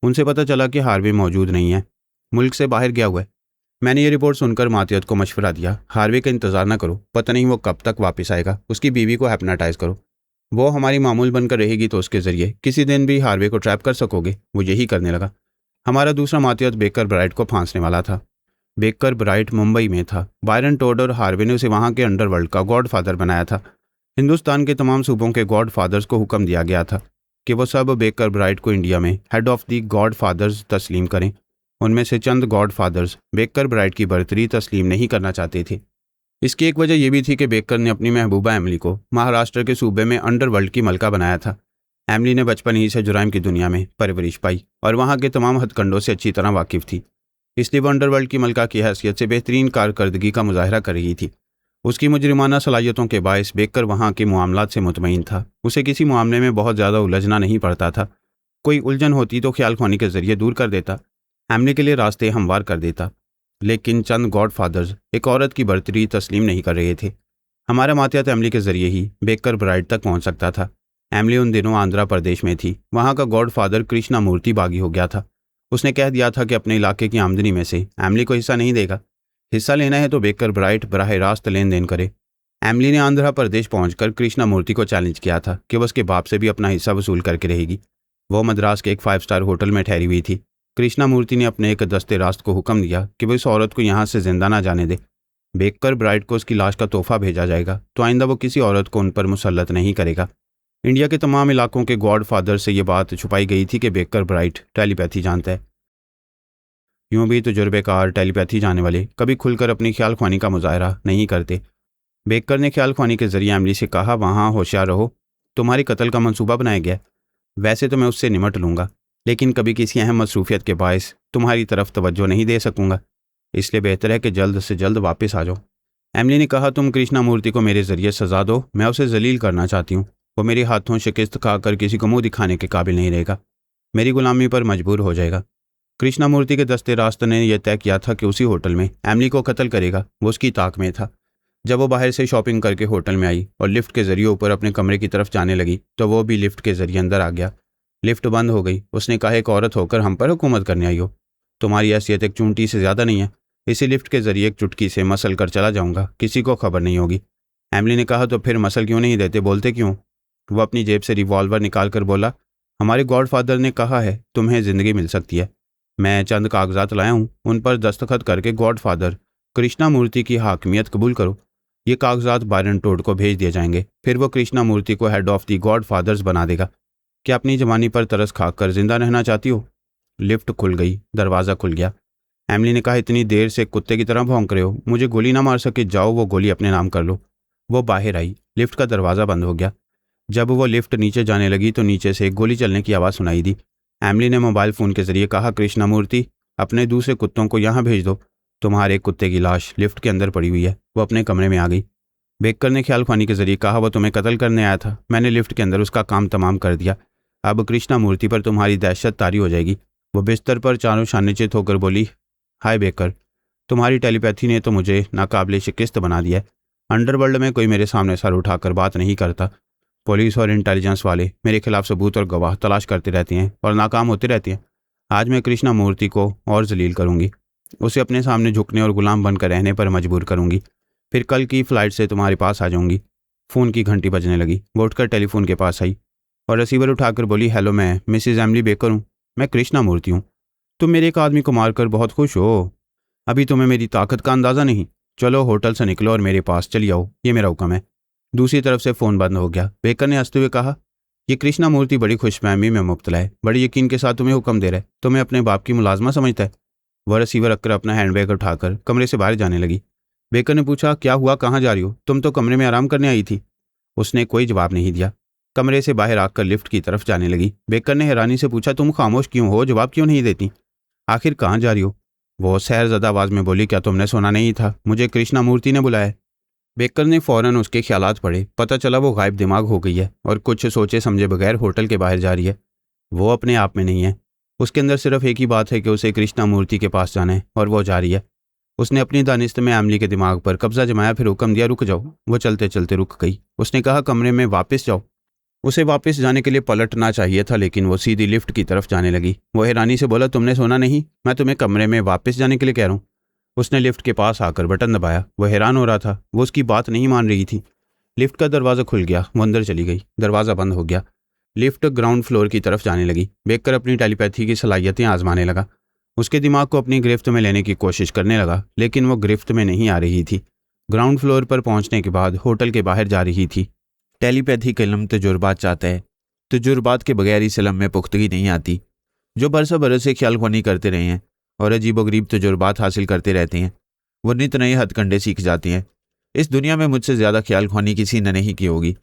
उनसे पता चला कि हार्वे मौजूद नहीं है, मुल्क से बाहर गया हुआ है। मैंने ये रिपोर्ट सुनकर मातियत को मशवरा दिया, हार्वे का इंतज़ार न करो, पता नहीं वो कब तक वापस आएगा। उसकी बीवी को हैप्नोटाइज करो। वो हमारी मामूल बनकर रहेगी तो उसके ज़रिए किसी दिन भी हार्वे को ट्रैप कर सकोगे। वो यही करने लगा। हमारा दूसरा मातियत बेकर ब्राइट को फांसने वाला था। बेकर ब्राइट मुंबई में था। बायरन टोड और हार्वे ने उसे वहाँ के अंडरवर्ल्ड का गॉड फादर बनाया था। हिंदुस्तान के तमाम सूबों के गॉड फादर्स को हुक्म दिया गया था कि वो सब बेकर ब्राइट को इंडिया में head of the godfathers तस्लीम करें। उनमें से चंद गॉड फादर्स बेकर ब्राइट की बर्तरी तस्लीम नहीं करना चाहते थे। इसकी एक वजह यह भी थी कि बेकर ने अपनी महबूबा एमिली को महाराष्ट्र के सूबे में अंडरवर्ल्ड की मलका बनाया था। एमिली ने बचपन ही से जुराइम की दुनिया में परवरिश पाई और वहाँ के तमाम हथकंडों से अच्छी तरह वाकिफ थी, इसलिए वो अंडरवर्ल्ड की मलका की हैसियत से बेहतरीन कारकर्दगी का मुजाहरा कर रही थी। उसकी मुजरिमाना सलाहियतों के बायस बेकर वहाँ के मामलात से मुतमईन था। उसे किसी मामले में बहुत ज़्यादा उलझना नहीं पड़ता था। कोई उलझन होती तो ख्याल ख्वानी के जरिए दूर कर देता, एमिली के लिए रास्ते हमवार कर देता। लेकिन चंद गॉड फादर्स एक औरत की बर्तरी तस्लीम नहीं कर रहे थे। हमारा मातियत एमिली के जरिए ही बेकर ब्राइड तक पहुँच सकता था। एमिली उन दिनों आंध्रा प्रदेश में थी। वहाँ का गॉड फादर कृष्णा मूर्ति बागी हो गया था। उसने कह दिया था कि अपने इलाके की आमदनी में से एमिली को हिस्सा नहीं देगा। हिस्सा लेना है तो बेकर ब्राइट बराह रास्त लेन देन करे। एमिली ने आंध्र प्रदेश पहुंचकर कृष्णा मूर्ति को चैलेंज किया था कि वह उसके बाप से भी अपना हिस्सा वसूल करके रहेगी। वो मद्रास के एक 5 स्टार होटल में ठहरी हुई थी। कृष्णा मूर्ति ने अपने एक दस्ते रास्त को हुक्म दिया कि वो इस औरत को यहाँ से जिंदा ना जाने दे। बेकर ब्राइट को उसकी लाश का तोहफा भेजा जाएगा तो आइंदा वो किसी औरत को उन पर मुसल्लत नहीं करेगा। इंडिया के तमाम इलाकों के गॉड फादर से ये बात छुपाई गई थी कि बेकर ब्राइट टेलीपैथी जानता है। यूं भी तजुर्बेकार टेलीपैथी जाने वाले कभी खुलकर अपनी ख्याल ख्वानी का मुजाहरा नहीं करते। बेकर ने ख्याल ख्वानी के जरिए एमिली से कहा, वहाँ होशियार रहो, तुम्हारी कत्ल का मंसूबा बनाया गया। वैसे तो मैं उससे निमट लूँगा, लेकिन कभी किसी अहम मसरूफियत के बायस तुम्हारी तरफ तवज्जो नहीं दे सकूँगा, इसलिए बेहतर है कि जल्द से जल्द वापस आ जाओ। एमिली ने कहा, तुम कृष्णा मूर्ति को मेरे जरिए सजा दो, मैं उसे जलील करना चाहती हूँ। वो मेरे हाथों शिकस्त खाकर किसी को मुँह दिखाने के काबिल नहीं रहेगा, मेरी गुलामी पर मजबूर हो जाएगा। कृष्णा मूर्ति के दस्ते रास्त ने यह तय किया था कि उसी होटल में एमिली को कत्ल करेगा। वो उसकी ताक में था। जब वो बाहर से शॉपिंग करके होटल में आई और लिफ्ट के जरिए ऊपर अपने कमरे की तरफ जाने लगी तो वो भी लिफ्ट के जरिए अंदर आ गया। लिफ्ट बंद हो गई। उसने कहा, एक औरत होकर हम पर हुकूमत करने आई हो, तुम्हारी हैसियत एक चूंटी से ज़्यादा नहीं है। इसी लिफ्ट के जरिए एक चुटकी से मसल कर चला जाऊँगा, किसी को खबर नहीं होगी। एमिली ने कहा, तो फिर मसल क्यों नहीं देते, बोलते क्यों? वह अपनी जेब से रिवॉल्वर निकाल कर बोला, हमारे गॉड फादर ने कहा है तुम्हें ज़िंदगी मिल सकती है। मैं चंद कागजात लाया हूँ, उन पर दस्तखत करके गॉड फादर कृष्णा मूर्ति की हाकमियत कबूल करो। ये कागजात बायरन टोड को भेज दिए जाएंगे, फिर वो कृष्णा मूर्ति को head of the godfathers बना देगा। क्या अपनी जवानी पर तरस खाकर जिंदा रहना चाहती हो? लिफ्ट खुल गई, दरवाज़ा खुल गया। एमिली ने कहा, इतनी देर से कुत्ते की तरह भौंक रहे हो, मुझे गोली ना मार सके, जाओ वो गोली अपने नाम कर लो। वो बाहर आई। लिफ्ट का दरवाज़ा बंद हो गया। जब वो लिफ्ट नीचे जाने लगी तो नीचे से एक गोली चलने की आवाज़ सुनाई दी। एमिली ने मोबाइल फ़ोन के जरिए कहा, कृष्णा मूर्ति, अपने दूसरे कुत्तों को यहाँ भेज दो, तुम्हारे कुत्ते की लाश लिफ्ट के अंदर पड़ी हुई है। वो अपने कमरे में आ गई। बेकर ने ख्याल ख्वानी के जरिए कहा, वो तुम्हें कत्ल करने आया था, मैंने लिफ्ट के अंदर उसका काम तमाम कर दिया। अब कृष्णा मूर्ति पर तुम्हारी दहशत तारी हो जाएगी। वो बिस्तर पर चारों शानिचित होकर बोली, हाय बेकर, तुम्हारी टेलीपैथी ने तो मुझे नाकाबिले शिकस्त बना दिया है। अंडरवर्ल्ड में कोई मेरे सामने सर उठाकर बात नहीं करता। पुलिस और इंटेलिजेंस वाले मेरे खिलाफ सबूत और गवाह तलाश करते रहते हैं और नाकाम होते रहते हैं। आज मैं कृष्णा मूर्ति को और जलील करूंगी, उसे अपने सामने झुकने और गुलाम बनकर रहने पर मजबूर करूंगी। फिर कल की फ़्लाइट से तुम्हारे पास आ जाऊंगी। फ़ोन की घंटी बजने लगी। वो उठकर टेलीफोन के पास आई और रिसीवर उठाकर बोली, हेलो, मैं मिसिज एमिली बेकर हूँ, मैं कृष्णा मूर्ति हूँ। तुम मेरे एक आदमी को मारकर बहुत खुश हो, अभी तुम्हें मेरी ताकत का अंदाज़ा नहीं। चलो होटल से निकलो और मेरे पास चली आओ, ये मेरा हुक्म है। दूसरी तरफ से फ़ोन बंद हो गया। बेकर ने हंसते हुए कहा, ये कृष्णा मूर्ति बड़ी खुशफहमी में मुब्तला है, बड़ी यकीन के साथ तुम्हें हुक्म दे रहा है, तुम्हें अपने बाप की मुलाजमा समझता है। वह रिसीवर रखकर अपना हैंडबैग उठाकर कमरे से बाहर जाने लगी। बेकर ने पूछा, क्या हुआ, कहाँ जा रही हो? तुम तो कमरे में आराम करने आई थी। उसने कोई जवाब नहीं दिया। कमरे से बाहर आकर लिफ्ट की तरफ जाने लगी। बेकर ने हैरानी से पूछा, तुम खामोश क्यों हो, जवाब क्यों नहीं देती? आखिर कहाँ जा रही हो? वो सहरज़दा आवाज़ में बोली, क्या तुमने सुना नहीं था, मुझे कृष्णा मूर्ति ने बुलाया है। बेकर ने फ़ौरन उसके ख्यालात पढ़े। पता चला वो गायब दिमाग हो गई है और कुछ सोचे समझे बगैर होटल के बाहर जा रही है। वो अपने आप में नहीं है, उसके अंदर सिर्फ एक ही बात है कि उसे कृष्णा मूर्ति के पास जाना है और वो जा रही है। उसने अपनी दानिस्त में एमिली के दिमाग पर कब्जा जमाया, फिर हुक्म दिया, रुक जाओ। वो चलते चलते रुक गई। उसने कहा, कमरे में वापस जाओ। उसे वापस जाने के लिए पलटना चाहिए था, लेकिन वो सीधी लिफ्ट की तरफ जाने लगी। वो हैरानी से बोला, तुमने सुना नहीं, मैं तुम्हें कमरे में वापस जाने के लिए कह रहा हूँ। उसने लिफ्ट के पास आकर बटन दबाया। वह हैरान हो रहा था, वो उसकी बात नहीं मान रही थी। लिफ्ट का दरवाज़ा खुल गया। वो अंदर चली गई। दरवाज़ा बंद हो गया। लिफ्ट ग्राउंड फ्लोर की तरफ जाने लगी। बेकर अपनी टेलीपैथी की सलाहियतें आजमाने लगा। उसके दिमाग को अपनी गिरफ्त में लेने की कोशिश करने लगा, लेकिन वो गिरफ्त में नहीं आ रही थी। ग्राउंड फ्लोर पर पहुंचने के बाद होटल के बाहर जा रही थी। टेलीपैथी का इल्म तजुर्बात चाहता है। तजुर्बात के बगैर इस इल्म में पुख्तगी नहीं आती। जो बरसों बरस से ख्याल ख्वानी करते रहे हैं और अजीबोगरीब तजुर्बात हासिल करते रहते हैं, वो नित नए हथकंडे सीख जाते हैं। इस दुनिया में मुझसे ज़्यादा ख्याल ख्वानी किसी ने नहीं की होगी।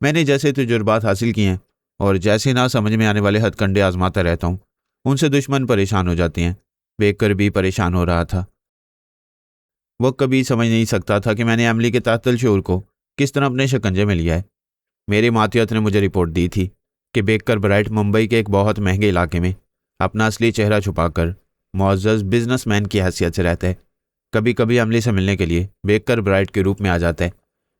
मैंने जैसे तजुर्बात हासिल किए हैं, और जैसे ना समझ में आने वाले हथकंडे आजमाता रहता हूँ। उनसे दुश्मन परेशान हो जाते हैं। बेकर भी परेशान हो रहा था। वो कभी समझ नहीं सकता था कि मैंने एमिली के तातल शोर को किस तरह अपने शिकंजे में लिया है। मेरे मातियत ने मुझे रिपोर्ट दी थी कि बेकर ब्राइट मुंबई के एक बहुत महंगे इलाके में अपना असली चेहरा छुपाकर मुअज़्ज़ज़ बिजनेसमैन की हैसियत से रहता है। कभी कभी एमिली से मिलने के लिए बेकर ब्राइट के रूप में आ जाता है।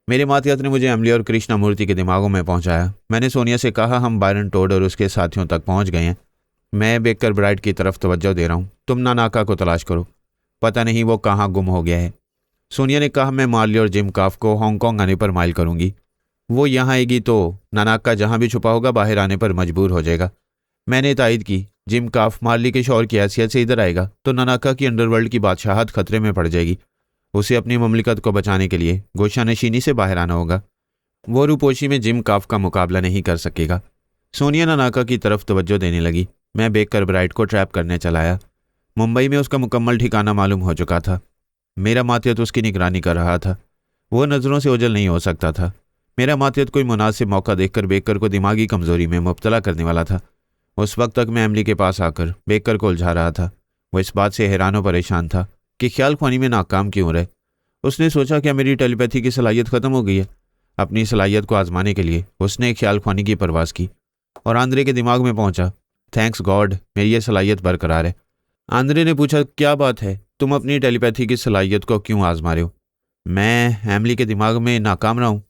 मेरे मातियत ने मुझे एमिली और कृष्णा मूर्ति के दिमागों में पहुंचाया। मैंने सोनिया से कहा हम बायरन टोड और उसके साथियों तक पहुंच गए हैं। मैं बेकर ब्राइट की तरफ तवज्जो दे रहा हूँ। तुम नानाका को तलाश करो। पता नहीं वो कहाँ गुम हो गया है। सोनिया ने कहा मैं मार्ली और जिम काफ को हांगकांग आने पर माइल करूंगी। वो यहाँ आएगी तो नानाका जहाँ भी छुपा होगा बाहर आने पर मजबूर हो जाएगा। मैंने तायद की। जिम काफ मार्ली के शौहर की हैसियत से इधर आएगा तो नानाका की अंडरवर्ल्ड की बादशाहत खतरे में पड़ जाएगी। उसे अपनी ममलिकत को बचाने के लिए गोशानशीनी से बाहर आना होगा। वो रूपोशी में जिम काफ का मुकाबला नहीं कर सकेगा। सोनिया नानाका की तरफ तवज्जो देने लगी। मैं बेकर ब्राइट को ट्रैप करने चलाया। मुंबई में उसका मुकम्मल ठिकाना मालूम हो चुका था। मेरा मातियत उसकी निगरानी कर रहा था। वो नज़रों से ओझल नहीं हो सकता था। मेरा मातियत कोई मुनासिब मौका देखकर बेकर को दिमागी कमजोरी में मुब्तला करने वाला था। उस वक्त तक मैं एमिली के पास आकर बेकर को उलझा रहा था। वो इस बात से हैरान और परेशान था कि ख्याल ख्वानी में नाकाम क्यों रहे। उसने सोचा क्या मेरी टेलीपैथी की सलाहियत ख़त्म हो गई है। अपनी सलाहियत को आजमाने के लिए उसने ख्याल ख्वानी की परवास की और आंद्रे के दिमाग में पहुंचा। थैंक्स गॉड मेरी ये सलाहियत बरकरार है। आंद्रे ने पूछा क्या बात है, तुम अपनी टेलीपैथी की सलाहियत को क्यों आजमा रहे हो? मैं एमिली के दिमाग में नाकाम रहा हूँ।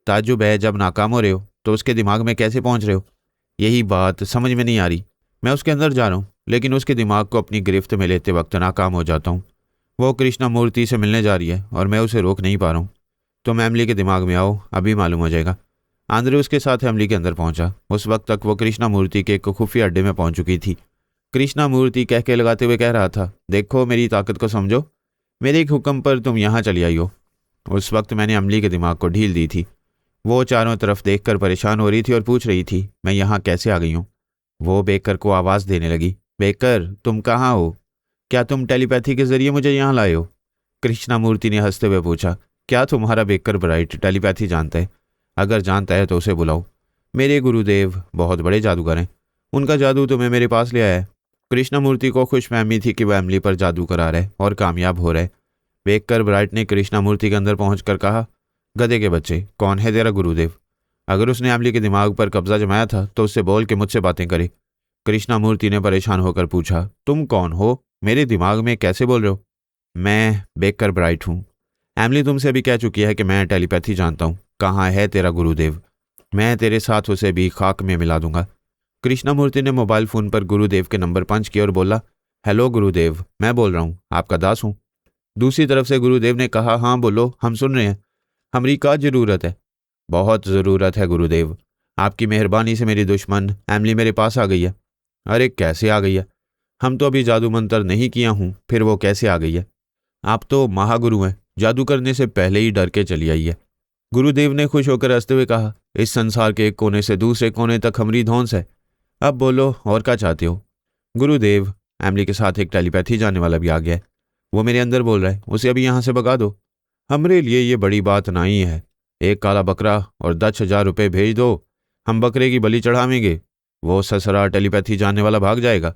ताज्जुब है, जब नाकाम हो रहे हो तो उसके दिमाग में कैसे पहुंच रहे हो? यही बात समझ में नहीं आ रही। मैं उसके अंदर जा रहा हूँ लेकिन उसके दिमाग को अपनी गिरफ्त में लेते वक्त नाकाम हो जाता हूँ। वो कृष्णा मूर्ति से मिलने जा रही है और मैं उसे रोक नहीं पा रहा हूँ। तुम एमिली के दिमाग में आओ, अभी मालूम हो जाएगा। आंद्रे उसके साथ एमिली के अंदर पहुंचा। उस वक्त तक वो कृष्णा मूर्ति के एक खुफिया अड्डे में पहुंच चुकी थी। कृष्णा मूर्ति कह के लगाते हुए कह रहा था, देखो मेरी ताकत को समझो, मेरे एक हुक्म पर तुम यहाँ चली आई हो। उस वक्त मैंने एमिली के दिमाग को ढील दी थी। वो चारों तरफ देखकर परेशान हो रही थी और पूछ रही थी मैं यहाँ कैसे आ गई हूँ। वो बेकर को आवाज़ देने लगी, बेकर तुम कहाँ हो? क्या तुम टेलीपैथी के जरिए मुझे यहाँ लाए हो? कृष्णा मूर्ति ने हंसते हुए पूछा, क्या तुम्हारा बेकर ब्राइट टेलीपैथी जानता है? अगर जानता है तो उसे बुलाओ। मेरे गुरुदेव बहुत बड़े जादूगर हैं, उनका जादू तुम्हें मेरे पास ले आया है। कृष्णा मूर्ति को खुशफहमी थी कि वह एमिली पर जादू करा रहे और कामयाब हो रहे। बेकर ब्राइट ने कृष्णा मूर्ति के अंदर पहुंचकर कहा, गधे के बच्चे, कौन है तेरा गुरुदेव? अगर उसने एमिली के दिमाग पर कब्जा जमाया था तो उससे बोल के मुझसे बातें करे। कृष्णा मूर्ति ने परेशान होकर पूछा, तुम कौन हो? मेरे दिमाग में कैसे बोल रहे हो? मैं बेकर ब्राइट हूँ। एमिली तुमसे भी कह चुकी है कि मैं टेलीपैथी जानता हूँ। कहाँ है तेरा गुरुदेव? मैं तेरे साथ उसे भी खाक में मिला दूंगा। कृष्णा मूर्ति ने मोबाइल फ़ोन पर गुरुदेव के नंबर पंच किया और बोला, हेलो गुरुदेव, मैं बोल रहा हूँ, आपका दास हूँ। दूसरी तरफ से गुरुदेव ने कहा, हाँ बोलो, हम सुन रहे हैं। हमारी क्या ज़रूरत है? बहुत ज़रूरत है गुरुदेव। आपकी मेहरबानी से मेरी दुश्मन एमिली मेरे पास आ गई है। अरे कैसे आ गई है? हम तो अभी जादू मंतर नहीं किया हूँ, फिर वो कैसे आ गई है? आप तो महागुरु हैं, जादू करने से पहले ही डर के चली आई है। गुरुदेव ने खुश होकर हंसते हुए कहा, इस संसार के एक कोने से दूसरे कोने तक हमारी धौंस है। अब बोलो और क्या चाहते हो? गुरुदेव, एमिली के साथ एक टेलीपैथी जानने वाला भी आ गया है। वो मेरे अंदर बोल रहा है, उसे अभी यहाँ से भगा दो। हमरे लिए ये बड़ी बात नहीं है। एक काला बकरा और 10,000 रुपये भेज दो, हम बकरे की बलि चढ़ावेंगे। वो ससरा टेलीपैथी जानने वाला भाग जाएगा।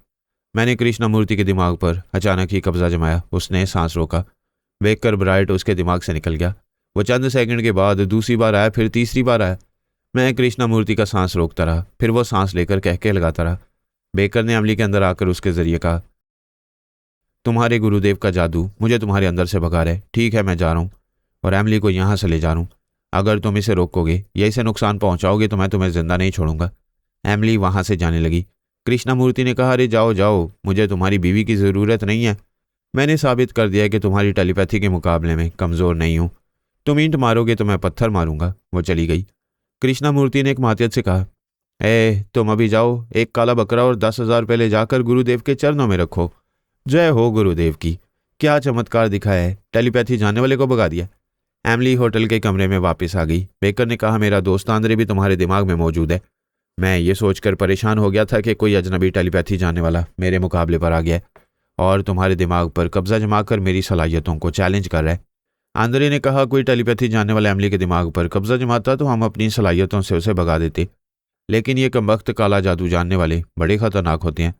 मैंने कृष्णा मूर्ति के दिमाग पर अचानक ही कब्जा जमाया। उसने सांस रोका। बेकर ब्राइट उसके दिमाग से निकल गया। वो चंद सेकंड के बाद दूसरी बार आया, फिर तीसरी बार आया। मैं कृष्णा मूर्ति का सांस रोकता रहा, फिर वो सांस लेकर कह के लगाता रहा। बेकर ने एमिली के अंदर आकर उसके जरिए कहा, तुम्हारे गुरुदेव का जादू मुझे तुम्हारे अंदर से भगा रहा है। ठीक है, मैं जा रहा हूँ और एमिली को यहाँ से ले जा रहा हूँ। अगर तुम इसे रोकोगे या इसे नुकसान पहुँचाओगे तो मैं तुम्हें जिंदा नहीं छोड़ूंगा। एमिली वहाँ से जाने लगी। कृष्णा मूर्ति ने कहा, अरे जाओ जाओ, मुझे तुम्हारी बीवी की ज़रूरत नहीं है। मैंने साबित कर दिया कि तुम्हारी टेलीपैथी के मुकाबले में कमज़ोर नहीं हूँ। तुम ईंट मारोगे तो मैं पत्थर मारूंगा। वो चली गई। कृष्णा मूर्ति ने एक मातियत से कहा, तुम अभी जाओ, एक काला बकरा और 10,000 रुपये ले जाकर गुरुदेव के चरणों में रखो। जय हो गुरुदेव की। क्या चमत्कार दिखाया है, टेलीपैथी जानने वाले को भगा दिया। एमिली होटल के कमरे में वापस आ गई। बेकर ने कहा, मेरा दोस्त आंद्रे भी तुम्हारे दिमाग में मौजूद है। मैं ये सोचकर परेशान हो गया था कि कोई अजनबी टेलीपैथी जानने वाला मेरे मुकाबले पर आ गया और तुम्हारे दिमाग पर कब्जा जमाकर मेरी सलाहियतों को चैलेंज कर रहा है। आंद्रे ने कहा, कोई टेलीपैथी जानने वाला एमिली के दिमाग पर कब्जा जमाता तो हम अपनी सलाहियतों से उसे भगा देते। लेकिन ये कमबख्त काला जादू जानने वाले बड़े खतरनाक होते हैं।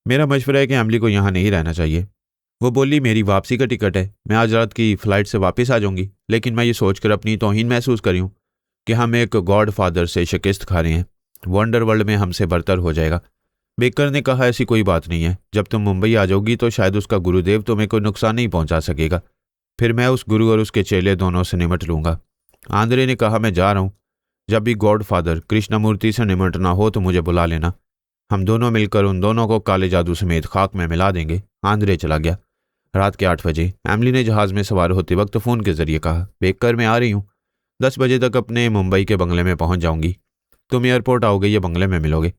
मेरा मशवरा है कि एमिली को यहाँ नहीं रहना चाहिए। वो बोली, मेरी वापसी का टिकट है, मैं आज रात की फ़्लाइट से वापस आ जाऊंगी, लेकिन मैं ये सोचकर अपनी तौहीन महसूस कर रही हूँ कि हम एक गॉड फादर से शिकस्त खा रहे हैं। वंडर वर्ल्ड में हमसे बरतर हो जाएगा। बेकर ने कहा, ऐसी कोई बात नहीं है। जब तुम मुंबई आ जाओगी तो शायद उसका गुरुदेव तुम्हें कोई नुकसान नहीं पहुंचा सकेगा। फिर मैं उस गुरु और उसके चेले दोनों से निमट लूंगा। आंद्रे ने कहा, मैं जा रहा हूँ। जब भी गॉड फादर कृष्णमूर्ति से निमटना हो तो मुझे बुला लेना। हम दोनों मिलकर उन दोनों को काले जादू समेत खाक में मिला देंगे। आंद्रे चला गया। रात के 8 बजे एमिली ने जहाज़ में सवार होते वक्त फ़ोन के जरिए कहा, बेकर मैं आ रही हूँ। 10 बजे तक अपने मुंबई के बंगले में पहुंच जाऊंगी। तुम एयरपोर्ट आओगे या बंगले में मिलोगे?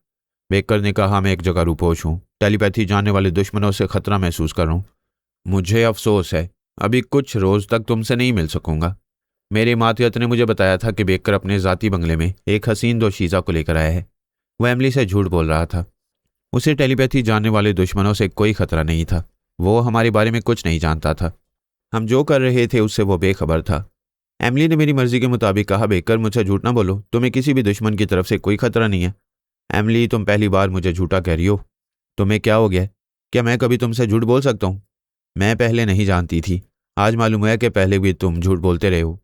बेकर ने कहा, मैं एक जगह रूपोश हूँ। टेलीपैथी जानने वाले दुश्मनों से खतरा महसूस कर रहा हूँ। मुझे अफसोस है, अभी कुछ रोज़ तक तुमसे नहीं मिल सकूंगा। मेरे मातियत ने मुझे बताया था कि बेकर अपने ज़ाती बंगले में एक हसीन दोशीज़ा को लेकर आया है। वह एमिली से झूठ बोल रहा था। उसे टेलीपैथी जानने वाले दुश्मनों से कोई खतरा नहीं था। वो हमारे बारे में कुछ नहीं जानता था। हम जो कर रहे थे उससे वो बेखबर था। एमिली ने मेरी मर्जी के मुताबिक कहा, बेकर मुझे झूठ ना बोलो, तुम्हें किसी भी दुश्मन की तरफ से कोई खतरा नहीं है। एमिली, तुम पहली बार मुझे झूठा कह रही हो। तुम्हें क्या हो गया? क्या मैं कभी तुमसे झूठ बोल सकता हूँ? मैं पहले नहीं जानती थी, आज मालूम है कि पहले भी तुम झूठ बोलते रहे हो।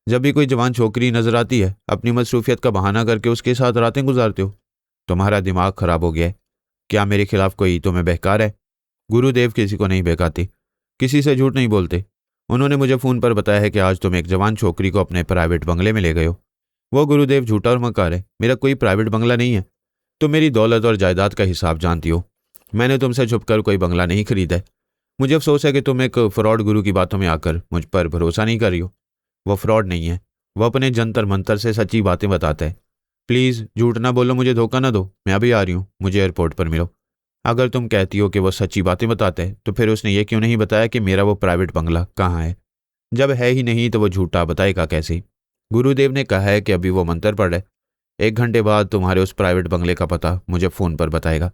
जब भी कोई जवान छोकरी नजर आती है, अपनी मसरूफियत का बहाना करके उसके साथ रातें गुजारते हो। तुम्हारा दिमाग खराब हो गया है। क्या मेरे खिलाफ कोई तुम्हें बहकार है? गुरुदेव किसी को नहीं बहकाते, किसी से झूठ नहीं बोलते। उन्होंने मुझे फ़ोन पर बताया है कि आज तुम एक जवान छोकरी को अपने प्राइवेट बंगले में ले गए हो। वो गुरुदेव झूठा और मकार है। मेरा कोई प्राइवेट बंगला नहीं है। तुम मेरी दौलत और जायदाद का हिसाब जानती हो। मैंने तुमसे छुपकर कोई बंगला नहीं खरीदा है। मुझे अफसोस है कि तुम एक फ्रॉड गुरु की बातों में आकर मुझ पर भरोसा नहीं कर रही हो। वो फ्रॉड नहीं है, वो अपने जंतर मंतर से सच्ची बातें बताता है। प्लीज़ झूठ ना बोलो, मुझे धोखा ना दो। मैं अभी आ रही हूँ, मुझे एयरपोर्ट पर मिलो। अगर तुम कहती हो कि वो सच्ची बातें बताता है तो फिर उसने ये क्यों नहीं बताया कि मेरा वो प्राइवेट बंगला कहाँ है? जब है ही नहीं तो वो झूठा बताएगा कैसे? गुरुदेव ने कहा है कि अभी वो मंत्र पढ़ रहा है। 1 घंटे बाद तुम्हारे उस प्राइवेट बंगले का पता मुझे फ़ोन पर बताएगा।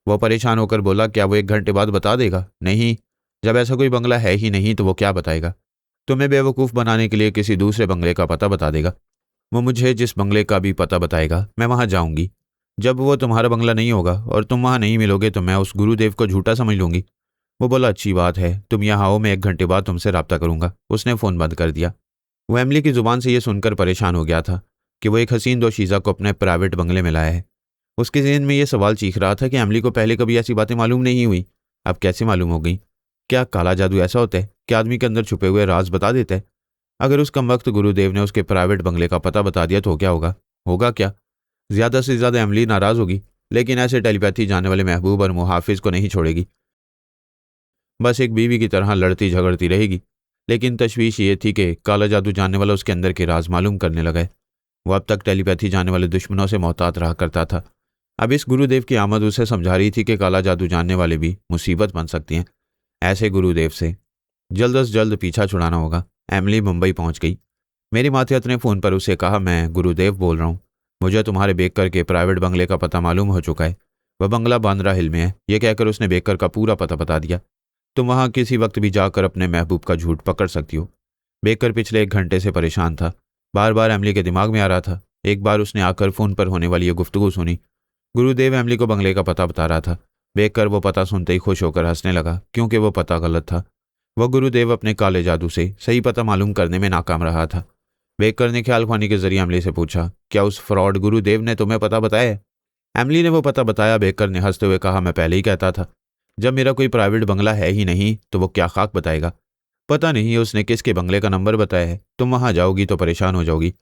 वो परेशान होकर बोला, क्या वो 1 घंटे बाद बता देगा? नहीं, जब ऐसा कोई बंगला है ही नहीं तो वो क्या बताएगा? तुम्हें बेवकूफ़ बनाने के लिए किसी दूसरे बंगले का पता बता देगा। वो मुझे जिस बंगले का भी पता बताएगा मैं वहाँ जाऊँगी। जब वो तुम्हारा बंगला नहीं होगा और तुम वहाँ नहीं मिलोगे तो मैं उस गुरुदेव को झूठा समझ लूँगी। वो बोला, अच्छी बात है, तुम यहाँ आओ, मैं 1 घंटे बाद तुमसे रब्ता करूँगा। उसने फ़ोन बंद कर दिया। वो एमिली की ज़ुबान से ये सुनकर परेशान हो गया था कि वो एक हसीन दोशीज़ा को अपने प्राइवेट बंगले में लाया है। उसके ज़हन में ये सवाल चीख रहा था कि एमिली को पहले कभी ऐसी बातें मालूम नहीं हुई, अब कैसे मालूम हो गई? क्या काला जादू ऐसा होता है कि आदमी के अंदर छुपे हुए राज बता देता है? अगर उस कमबख्त गुरुदेव ने उसके प्राइवेट बंगले का पता बता दिया तो क्या होगा? होगा क्या? ज़्यादा से ज़्यादा एमिली नाराज़ होगी, लेकिन ऐसे टेलीपैथी जानने वाले महबूब और मुहाफिज को नहीं छोड़ेगी। बस एक बीवी की तरह लड़ती झगड़ती रहेगी। लेकिन तशवीश ये थी कि काला जादू जानने वाला उसके अंदर के राज मालूम करने लगा है। वो अब तक टेलीपैथी जानने वाले दुश्मनों से मोहतात रहा करता था। अब इस गुरुदेव की आमद उसे समझा रही थी कि काला जादू जानने वाले भी मुसीबत बन सकती हैं। ऐसे गुरुदेव से जल्द अज जल्द पीछा छुड़ाना होगा। एमिली मुंबई पहुंच गई। मेरी मातियत ने फ़ोन पर उसे कहा, मैं गुरुदेव बोल रहा हूँ। मुझे तुम्हारे बेकर के प्राइवेट बंगले का पता मालूम हो चुका है। वह बंगला बांद्रा हिल में है। यह कहकर उसने बेकर का पूरा पता बता दिया। तुम वहाँ किसी वक्त भी जाकर अपने महबूब का झूठ पकड़ सकती हो। बेकर पिछले 1 घंटे से परेशान था। बार बार एमिली के दिमाग में आ रहा था। एक बार उसने आकर फ़ोन पर होने वाली ये गुफ्तगू सुनी। गुरुदेव एमिली को बंगले का पता बता रहा था। बेकर वो पता सुनते ही खुश होकर हंसने लगा, क्योंकि वो पता गलत था। वह गुरुदेव अपने काले जादू से सही पता मालूम करने में नाकाम रहा था। बेकर ने ख्याल ख्वानी के जरिए एमिली से पूछा, क्या उस फ्रॉड गुरुदेव ने तुम्हें पता बताया है? एमिली ने वो पता बताया। बेकर ने हंसते हुए कहा, मैं पहले ही कहता था, जब मेरा कोई प्राइवेट बंगला है ही नहीं तो वो क्या खाक बताएगा? पता नहीं उसने किसके बंगले का नंबर बताया है। तुम वहाँ जाओगी तो परेशान हो जाओगी।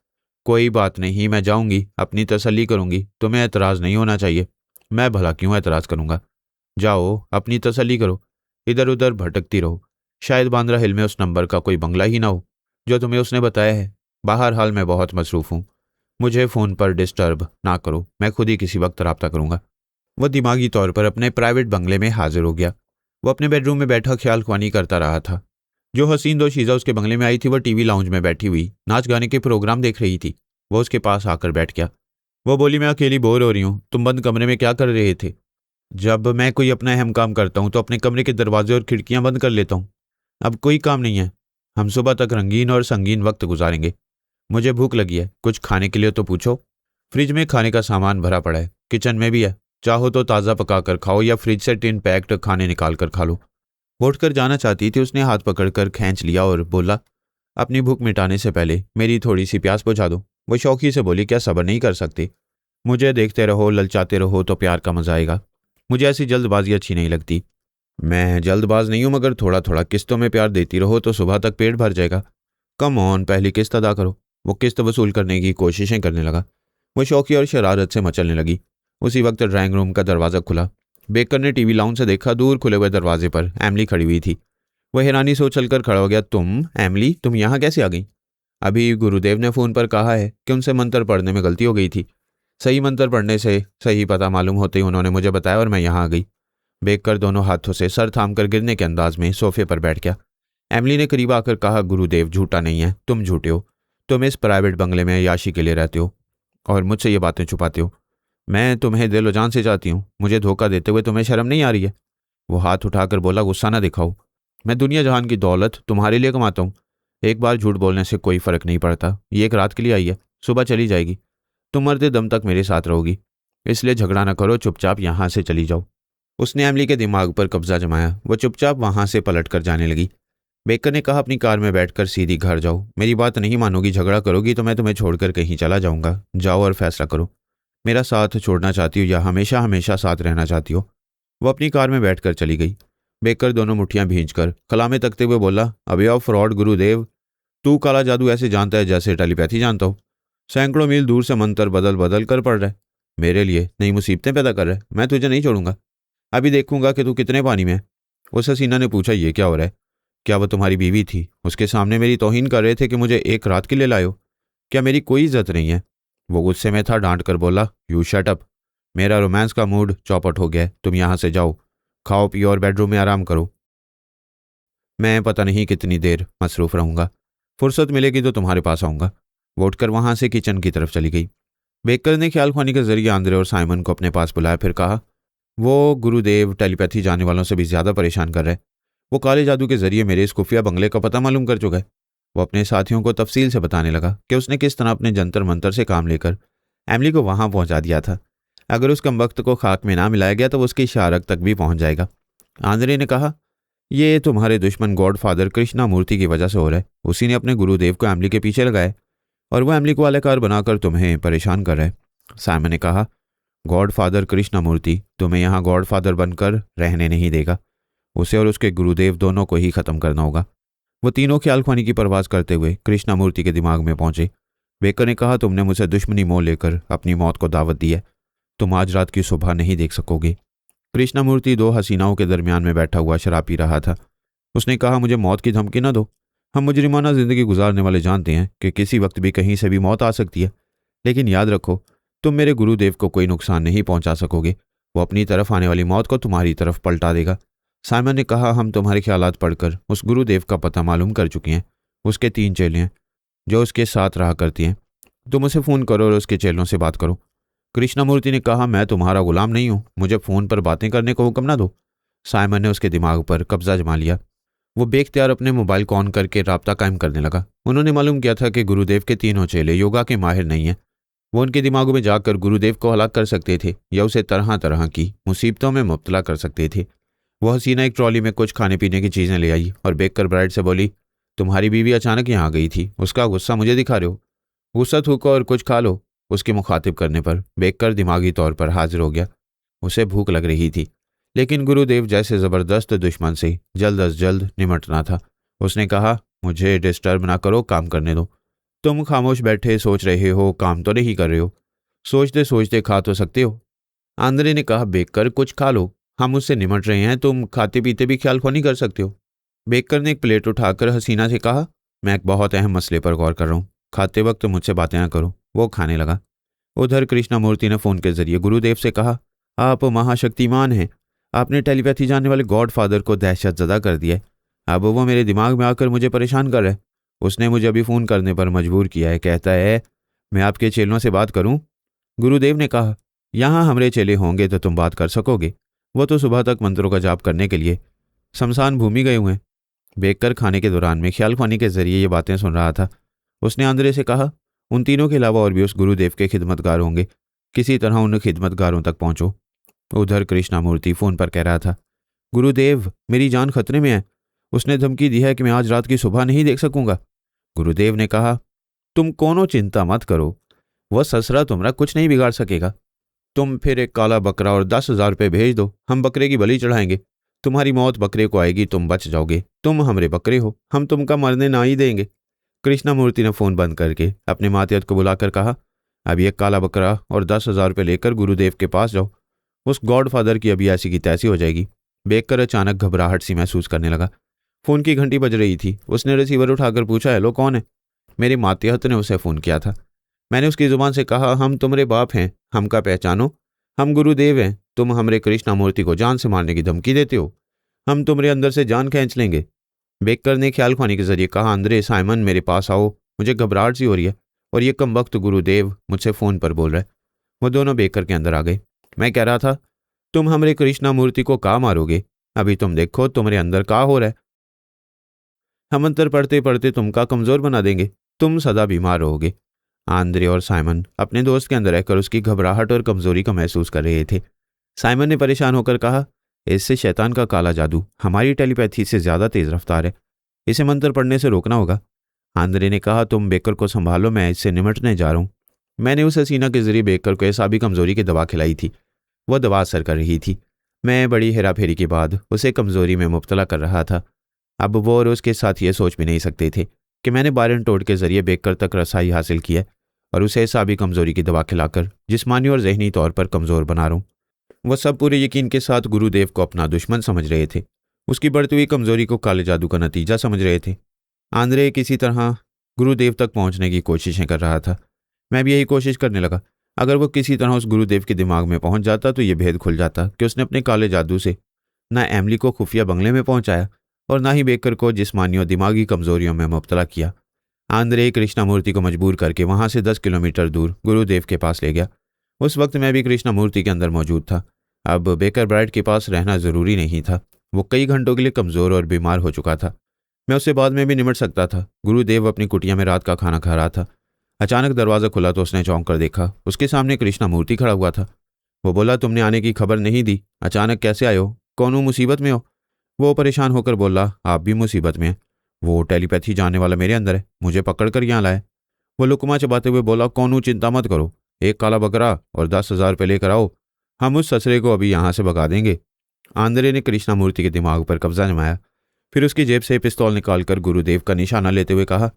कोई बात नहीं, मैं जाऊँगी, अपनी तसल्ली करूँगी। तुम्हें एतराज़ नहीं होना चाहिए। मैं भला क्यों एतराज़ करूँगा? जाओ, अपनी तसल्ली करो, इधर उधर भटकती रहो। शायद बांद्रा हिल में उस नंबर का कोई बंगला ही ना हो जो तुम्हें उसने बताया है। बहरहाल मैं बहुत मसरूफ़ हूँ, मुझे फ़ोन पर डिस्टर्ब ना करो, मैं खुद ही किसी वक्त रब्ता करूँगा। वह दिमागी तौर पर अपने प्राइवेट बंगले में हाजिर हो गया। वो अपने बेडरूम में बैठा ख्याल ख्वानी करता रहा था। जो हसीन दोशीज़ा उसके बंगले में आई थी वह टीवी लाउंज में बैठी हुई नाच गाने के प्रोग्राम देख रही थी। वह उसके पास आकर बैठ गया। वो बोली, मैं अकेली बोर हो रही हूँ, तुम बंद कमरे में क्या कर रहे थे? जब मैं कोई अपना अहम काम करता हूँ तो अपने कमरे के दरवाजे और खिड़कियाँ बंद कर लेता हूँ। अब कोई काम नहीं है, हम सुबह तक रंगीन और संगीन वक्त गुजारेंगे। मुझे भूख लगी है, कुछ खाने के लिए तो पूछो। फ्रिज में खाने का सामान भरा पड़ा है, किचन में भी है। चाहो तो ताज़ा पका कर खाओ या फ्रिज से टिन पैक्ड खाने निकाल कर खा लो। वो उठकर जाना चाहती थी, उसने हाथ पकड़कर खींच लिया और बोला, अपनी भूख मिटाने से पहले मेरी थोड़ी सी प्यास बुझा दो। वो शौकी से बोली, क्या सब्र नहीं कर सकती? मुझे देखते रहो, ललचाते रहो तो प्यार का मजा आएगा। मुझे ऐसी जल्दबाजी अच्छी नहीं लगती। मैं जल्दबाज नहीं हूं, मगर थोड़ा थोड़ा किस्तों में प्यार देती रहो तो सुबह तक पेट भर जाएगा। कम ऑन, पहली किस्त अदा करो। वो किस्त वसूल करने की कोशिशें करने लगा। वो शौकी और शरारत से मचलने लगी। उसी वक्त ड्राइंग रूम का दरवाज़ा खुला। बेकर ने टीवी लाउंज से देखा, दूर खुले हुए दरवाजे पर एमली खड़ी हुई थी। वह हैरानी से उछलकर खड़ा हो गया। एमली, तुम यहाँ कैसे आ गई? अभी गुरुदेव ने फ़ोन पर कहा है कि उनसे मंत्र पढ़ने में गलती हो गई थी। सही मंत्र पढ़ने से सही पता मालूम होते ही उन्होंने मुझे बताया और मैं यहाँ आ गई। बेकर दोनों हाथों से सर थामकर गिरने के अंदाज में सोफे पर बैठ गया। एमली ने करीब आकर कहा, गुरुदेव झूठा नहीं है, तुम झूठे हो। तुम इस प्राइवेट बंगले में याशी के लिए रहते हो और मुझसे ये बातें छुपाते हो। मैं तुम्हें दिलो जान से चाहती हूँ। मुझे धोखा देते हुए तुम्हें शर्म नहीं आ रही है? वो हाथ उठाकर बोला, गुस्सा ना दिखाओ। मैं दुनिया जहान की दौलत तुम्हारे लिए कमाता हूँ। एक बार झूठ बोलने से कोई फर्क नहीं पड़ता। ये एक रात के लिए आई है, सुबह चली जाएगी। तुम मरते दम तक मेरे साथ रहोगी, इसलिए झगड़ा ना करो, चुपचाप यहाँ से चली जाओ। उसने एमली के दिमाग पर कब्जा जमाया। वो चुपचाप वहाँ से पलट कर जाने लगी। बेकर ने कहा, अपनी कार में बैठकर सीधी घर जाओ। मेरी बात नहीं मानोगी, झगड़ा करोगी तो मैं तुम्हें छोड़कर कहीं चला जाऊंगा। जाओ और फैसला करो, मेरा साथ छोड़ना चाहती हो या हमेशा हमेशा साथ रहना चाहती हो? वो अपनी कार में बैठकर चली गई। बेकर दोनों मुट्ठियां भींचकर खला में तकते हुए बोला, अबे आओ फ्रॉड गुरुदेव, तू काला जादू ऐसे जानता है जैसे टेलीपैथी जानता हो। सैकड़ों मील दूर से मंत्र बदल बदल कर पढ़ रहा है। मेरे लिए नई मुसीबतें पैदा कर रहा है। मैं तुझे नहीं छोड़ूंगा। अभी देखूंगा कि तू कितने पानी में है। उस हसीना ने पूछा, ये क्या हो रहा है? क्या वो तुम्हारी बीवी थी? उसके सामने मेरी तौहीन कर रहे थे कि मुझे एक रात के लिए लाए हो। क्या मेरी कोई इज्जत नहीं है? वो गुस्से में था, डांट कर बोला, यू शट अप। मेरा रोमांस का मूड चौपट हो गया है। तुम यहाँ से जाओ, खाओ पियो और बेडरूम में आराम करो। मैं पता नहीं कितनी देर मसरूफ़ रहूंगा। फुर्सत मिलेगी तो तुम्हारे पास आऊँगा। वो उठकर वहाँ से किचन की तरफ चली गई। बेकर ने ख्याल खानी के जरिए आंद्रे और साइमन को अपने पास बुलाया, फिर कहा, वो गुरुदेव टेलीपैथी जानने वालों से भी ज़्यादा परेशान कर रहे हैं। वो काले जादू के जरिए मेरे इस खुफिया बंगले का पता मालूम कर चुका है। वो अपने साथियों को तफसील से बताने लगा कि उसने किस तरह अपने जंतर मंतर से काम लेकर एमली को वहां पहुंचा दिया था। अगर उस कमबख्त को खाक में ना मिलाया गया तो वो उसकी शारक तक भी पहुंच जाएगा। आंद्रे ने कहा, ये तुम्हारे दुश्मन गॉड फादर कृष्णा मूर्ति की वजह से हो रहा है। उसी ने अपने गुरुदेव को एमली के पीछे लगाया और वो एमली को आलाकार बनाकर तुम्हें परेशान कर रहा है। साइमन ने कहा, गॉड फादर कृष्णा मूर्ति तुम्हें यहाँ गॉड फादर बनकर रहने नहीं देगा। उसे और उसके गुरुदेव दोनों को ही खत्म करना होगा। वो तीनों ख्याल खानी की परवाज करते हुए कृष्णा मूर्ति के दिमाग में पहुंचे। बेकर ने कहा, तुमने मुझसे दुश्मनी मोह लेकर अपनी मौत को दावत दी है। तुम आज रात की सुबह नहीं देख सकोगे। कृष्णा मूर्ति दो हसीनाओं के दरमियान में बैठा हुआ शराब पी रहा था। उसने कहा, मुझे मौत की धमकी न दो। हम मुजरिमाना जिंदगी गुजारने वाले जानते हैं कि किसी वक्त भी कहीं से भी मौत आ सकती है, लेकिन याद रखो, तुम मेरे गुरुदेव को कोई नुकसान नहीं पहुंचा सकोगे। वो अपनी तरफ आने वाली मौत को तुम्हारी तरफ पलटा देगा। साइमन ने कहा, हम तुम्हारे ख्यालात पढ़कर उस गुरुदेव का पता मालूम कर चुके हैं। उसके 3 चेले हैं जो उसके साथ रहा करती हैं। तुम उसे फ़ोन करो और उसके चेलों से बात करो। कृष्णमूर्ति ने कहा, मैं तुम्हारा गुलाम नहीं हूँ, मुझे फ़ोन पर बातें करने को हुक्म ना दो। साइमन ने उसके दिमाग पर कब्जा जमा लिया। वो बेख्तियार अपने मोबाइल को ऑन करके राब्ता कायम करने लगा। उन्होंने मालूम किया था कि गुरुदेव के तीनों चेले योगा के माहिर नहीं हैं। वो उनके दिमागों में जाकर गुरुदेव को हलाक कर सकते थे या उसे तरह तरह की मुसीबतों में मुब्तला कर सकते थे। वो हसीना एक ट्रॉली में कुछ खाने पीने की चीज़ें ले आई और बेकर ब्राइड से बोली, तुम्हारी बीवी अचानक यहाँ गई थी, उसका गुस्सा मुझे दिखा रहे हो। गुस्सा थूको और कुछ खा लो। उसके मुखातिब करने पर बेकर दिमागी तौर पर हाजिर हो गया। उसे भूख लग रही थी, लेकिन गुरुदेव जैसे ज़बरदस्त दुश्मन से जल्द अज जल्द निमटना था। उसने कहा, मुझे डिस्टर्ब ना करो, काम करने दो। तुम खामोश बैठे सोच रहे हो, काम तो नहीं कर रहे हो। सोचते सोचते खा तो सकते हो। आंद्रे ने कहा, बेकर कुछ खा लो, हम उससे निमट रहे हैं, तुम खाते पीते भी ख्याल नहीं कर सकते हो। बेकर ने एक प्लेट उठाकर हसीना से कहा, मैं एक बहुत अहम मसले पर गौर कर रहा हूँ, खाते वक्त मुझसे बातें ना करो। वो खाने लगा। उधर कृष्णमूर्ति ने फ़ोन के जरिए गुरुदेव से कहा, आप महाशक्तिमान हैं, आपने टेलीपैथी जानने वाले गॉड फादर को दहशत ज़दा कर दिया है। अब वो मेरे दिमाग में आकर मुझे परेशान कर रहा है। उसने मुझे अभी फ़ोन करने पर मजबूर किया है, कहता है मैं आपके चेलों से बात करूं। गुरुदेव ने कहा, यहाँ हमारे चेले होंगे तो तुम बात कर सकोगे, वो तो सुबह तक मंत्रों का जाप करने के लिए शमशान भूमि गए हुए हैं। बेकर खाने के दौरान में ख्याल खानी के जरिए ये बातें सुन रहा था। उसने आंद्रे से कहा, उन तीनों के अलावा और भी उस गुरुदेव के खिदमतगार होंगे, किसी तरह उन खिदमतगारों तक पहुंचो। उधर कृष्णामूर्ति फ़ोन पर कह रहा था, गुरुदेव मेरी जान खतरे में है, उसने धमकी दी है कि मैं आज रात की सुबह नहीं देख सकूंगा। गुरुदेव ने कहा, तुम कोनो चिंता मत करो, वह ससुरा तुम्हारा कुछ नहीं बिगाड़ सकेगा। तुम फिर एक काला बकरा और 10,000 रुपये भेज दो, हम बकरे की बलि चढ़ाएंगे। तुम्हारी मौत बकरे को आएगी, तुम बच जाओगे, तुम हमरे बकरे हो, हम तुमका मरने ना ही देंगे। कृष्णामूर्ति ने फ़ोन बंद करके अपने मातहत को बुलाकर कहा, अभी एक काला बकरा और 10,000 रुपये लेकर गुरुदेव के पास जाओ। उस गॉडफादर की अभी ऐसी की तैसी हो जाएगी। देखकर अचानक घबराहट सी महसूस करने लगा। फ़ोन की घंटी बज रही थी। उसने रिसीवर उठाकर पूछा, हेलो कौन है? मेरी मातहत ने उसे फ़ोन किया था। मैंने उसकी ज़ुबान से कहा, हम तुम्हारे बाप हैं, हमका पहचानो, हम गुरुदेव हैं, तुम हमरे कृष्णामूर्ति को जान से मारने की धमकी देते हो, हम तुम्हारे अंदर से जान खींच लेंगे। बेकर ने ख्याल खानी के जरिए कहा, अंद्रे साइमन मेरे पास आओ, मुझे घबराहट सी हो रही है और ये कम वक्त गुरुदेव मुझसे फ़ोन पर बोल रहा है। वो दोनों बेकर के अंदर आ गए। मैं कह रहा था, तुम हमरे कृष्णामूर्ति को का मारोगे? अभी तुम देखो तुम्हारे अंदर का हो रहा है। हम मंत्र पढ़ते पढ़ते तुमका कमज़ोर बना देंगे, तुम सदा बीमार रहोगे। आंद्रे और साइमन अपने दोस्त के अंदर रहकर उसकी घबराहट और कमज़ोरी का महसूस कर रहे थे। साइमन ने परेशान होकर कहा, इससे शैतान का काला जादू हमारी टेलीपैथी से ज़्यादा तेज़ रफ्तार है, इसे मंत्र पढ़ने से रोकना होगा। आंद्रे ने कहा, तुम बेकर को संभालो, मैं इससे निमटने जा रहा हूँ। मैंने उस हसीना के जरिए बेकर को ऐसा भी कमज़ोरी की दवा खिलाई थी। वह दवा असर कर रही थी। मैं बड़ी हेराफेरी के बाद उसे कमज़ोरी में मुब्तला कर रहा था। अब वो और उसके साथ ये सोच भी नहीं सकते थे कि मैंने बायरन टोड के जरिए बेकर तक रसाई हासिल की है और उसे ऐसा भी कमज़ोरी की दवा खिलाकर जिस्मानी और जहनी तौर पर कमज़ोर बना रहा हूँ। वह सब पूरे यकीन के साथ गुरुदेव को अपना दुश्मन समझ रहे थे, उसकी बढ़ती हुई कमज़ोरी को काले जादू का नतीजा समझ रहे थे। आंद्रे किसी तरह गुरुदेव तक पहुंचने की कोशिशें कर रहा था। मैं भी यही कोशिश करने लगा। अगर वो किसी तरह उस गुरुदेव के दिमाग में पहुंच जाता तो ये भेद खुल जाता कि उसने अपने काले जादू से ना एमली को खुफिया बंगले में पहुंचाया और ना ही बेकर को जिस्मानी और दिमागी कमजोरियों में मुब्तला किया। आंद्रे कृष्णामूर्ति को मजबूर करके वहां से 10 किलोमीटर दूर गुरुदेव के पास ले गया। उस वक्त मैं भी कृष्णामूर्ति के अंदर मौजूद था। अब बेकर ब्राइड के पास रहना ज़रूरी नहीं था। वो कई घंटों के लिए कमज़ोर और बीमार हो चुका था। मैं उससे बाद में भी निमट सकता था। गुरुदेव अपनी कुटिया में रात का खाना खा रहा था। अचानक दरवाज़ा खुला तो उसने चौंक कर देखा। उसके सामने कृष्णामूर्ति खड़ा हुआ था। वो बोला, तुमने आने की खबर नहीं दी, अचानक कैसे आए हो? कौन मुसीबत में हो? वो परेशान होकर बोला, आप भी मुसीबत में हैं। वो टेलीपैथी जानने वाला मेरे अंदर है, मुझे पकड़ कर यहाँ लाए। वो लुकमा चबाते हुए बोला, कौन चिंता मत करो, एक काला बकरा और 10,000 रुपये लेकर आओ, हम उस ससरे को अभी यहाँ से भगा देंगे। आंद्रे ने कृष्णामूर्ति के दिमाग पर कब्जा जमाया, फिर उसकी जेब से पिस्तौल निकालकर गुरुदेव का निशाना लेते हुए कहा,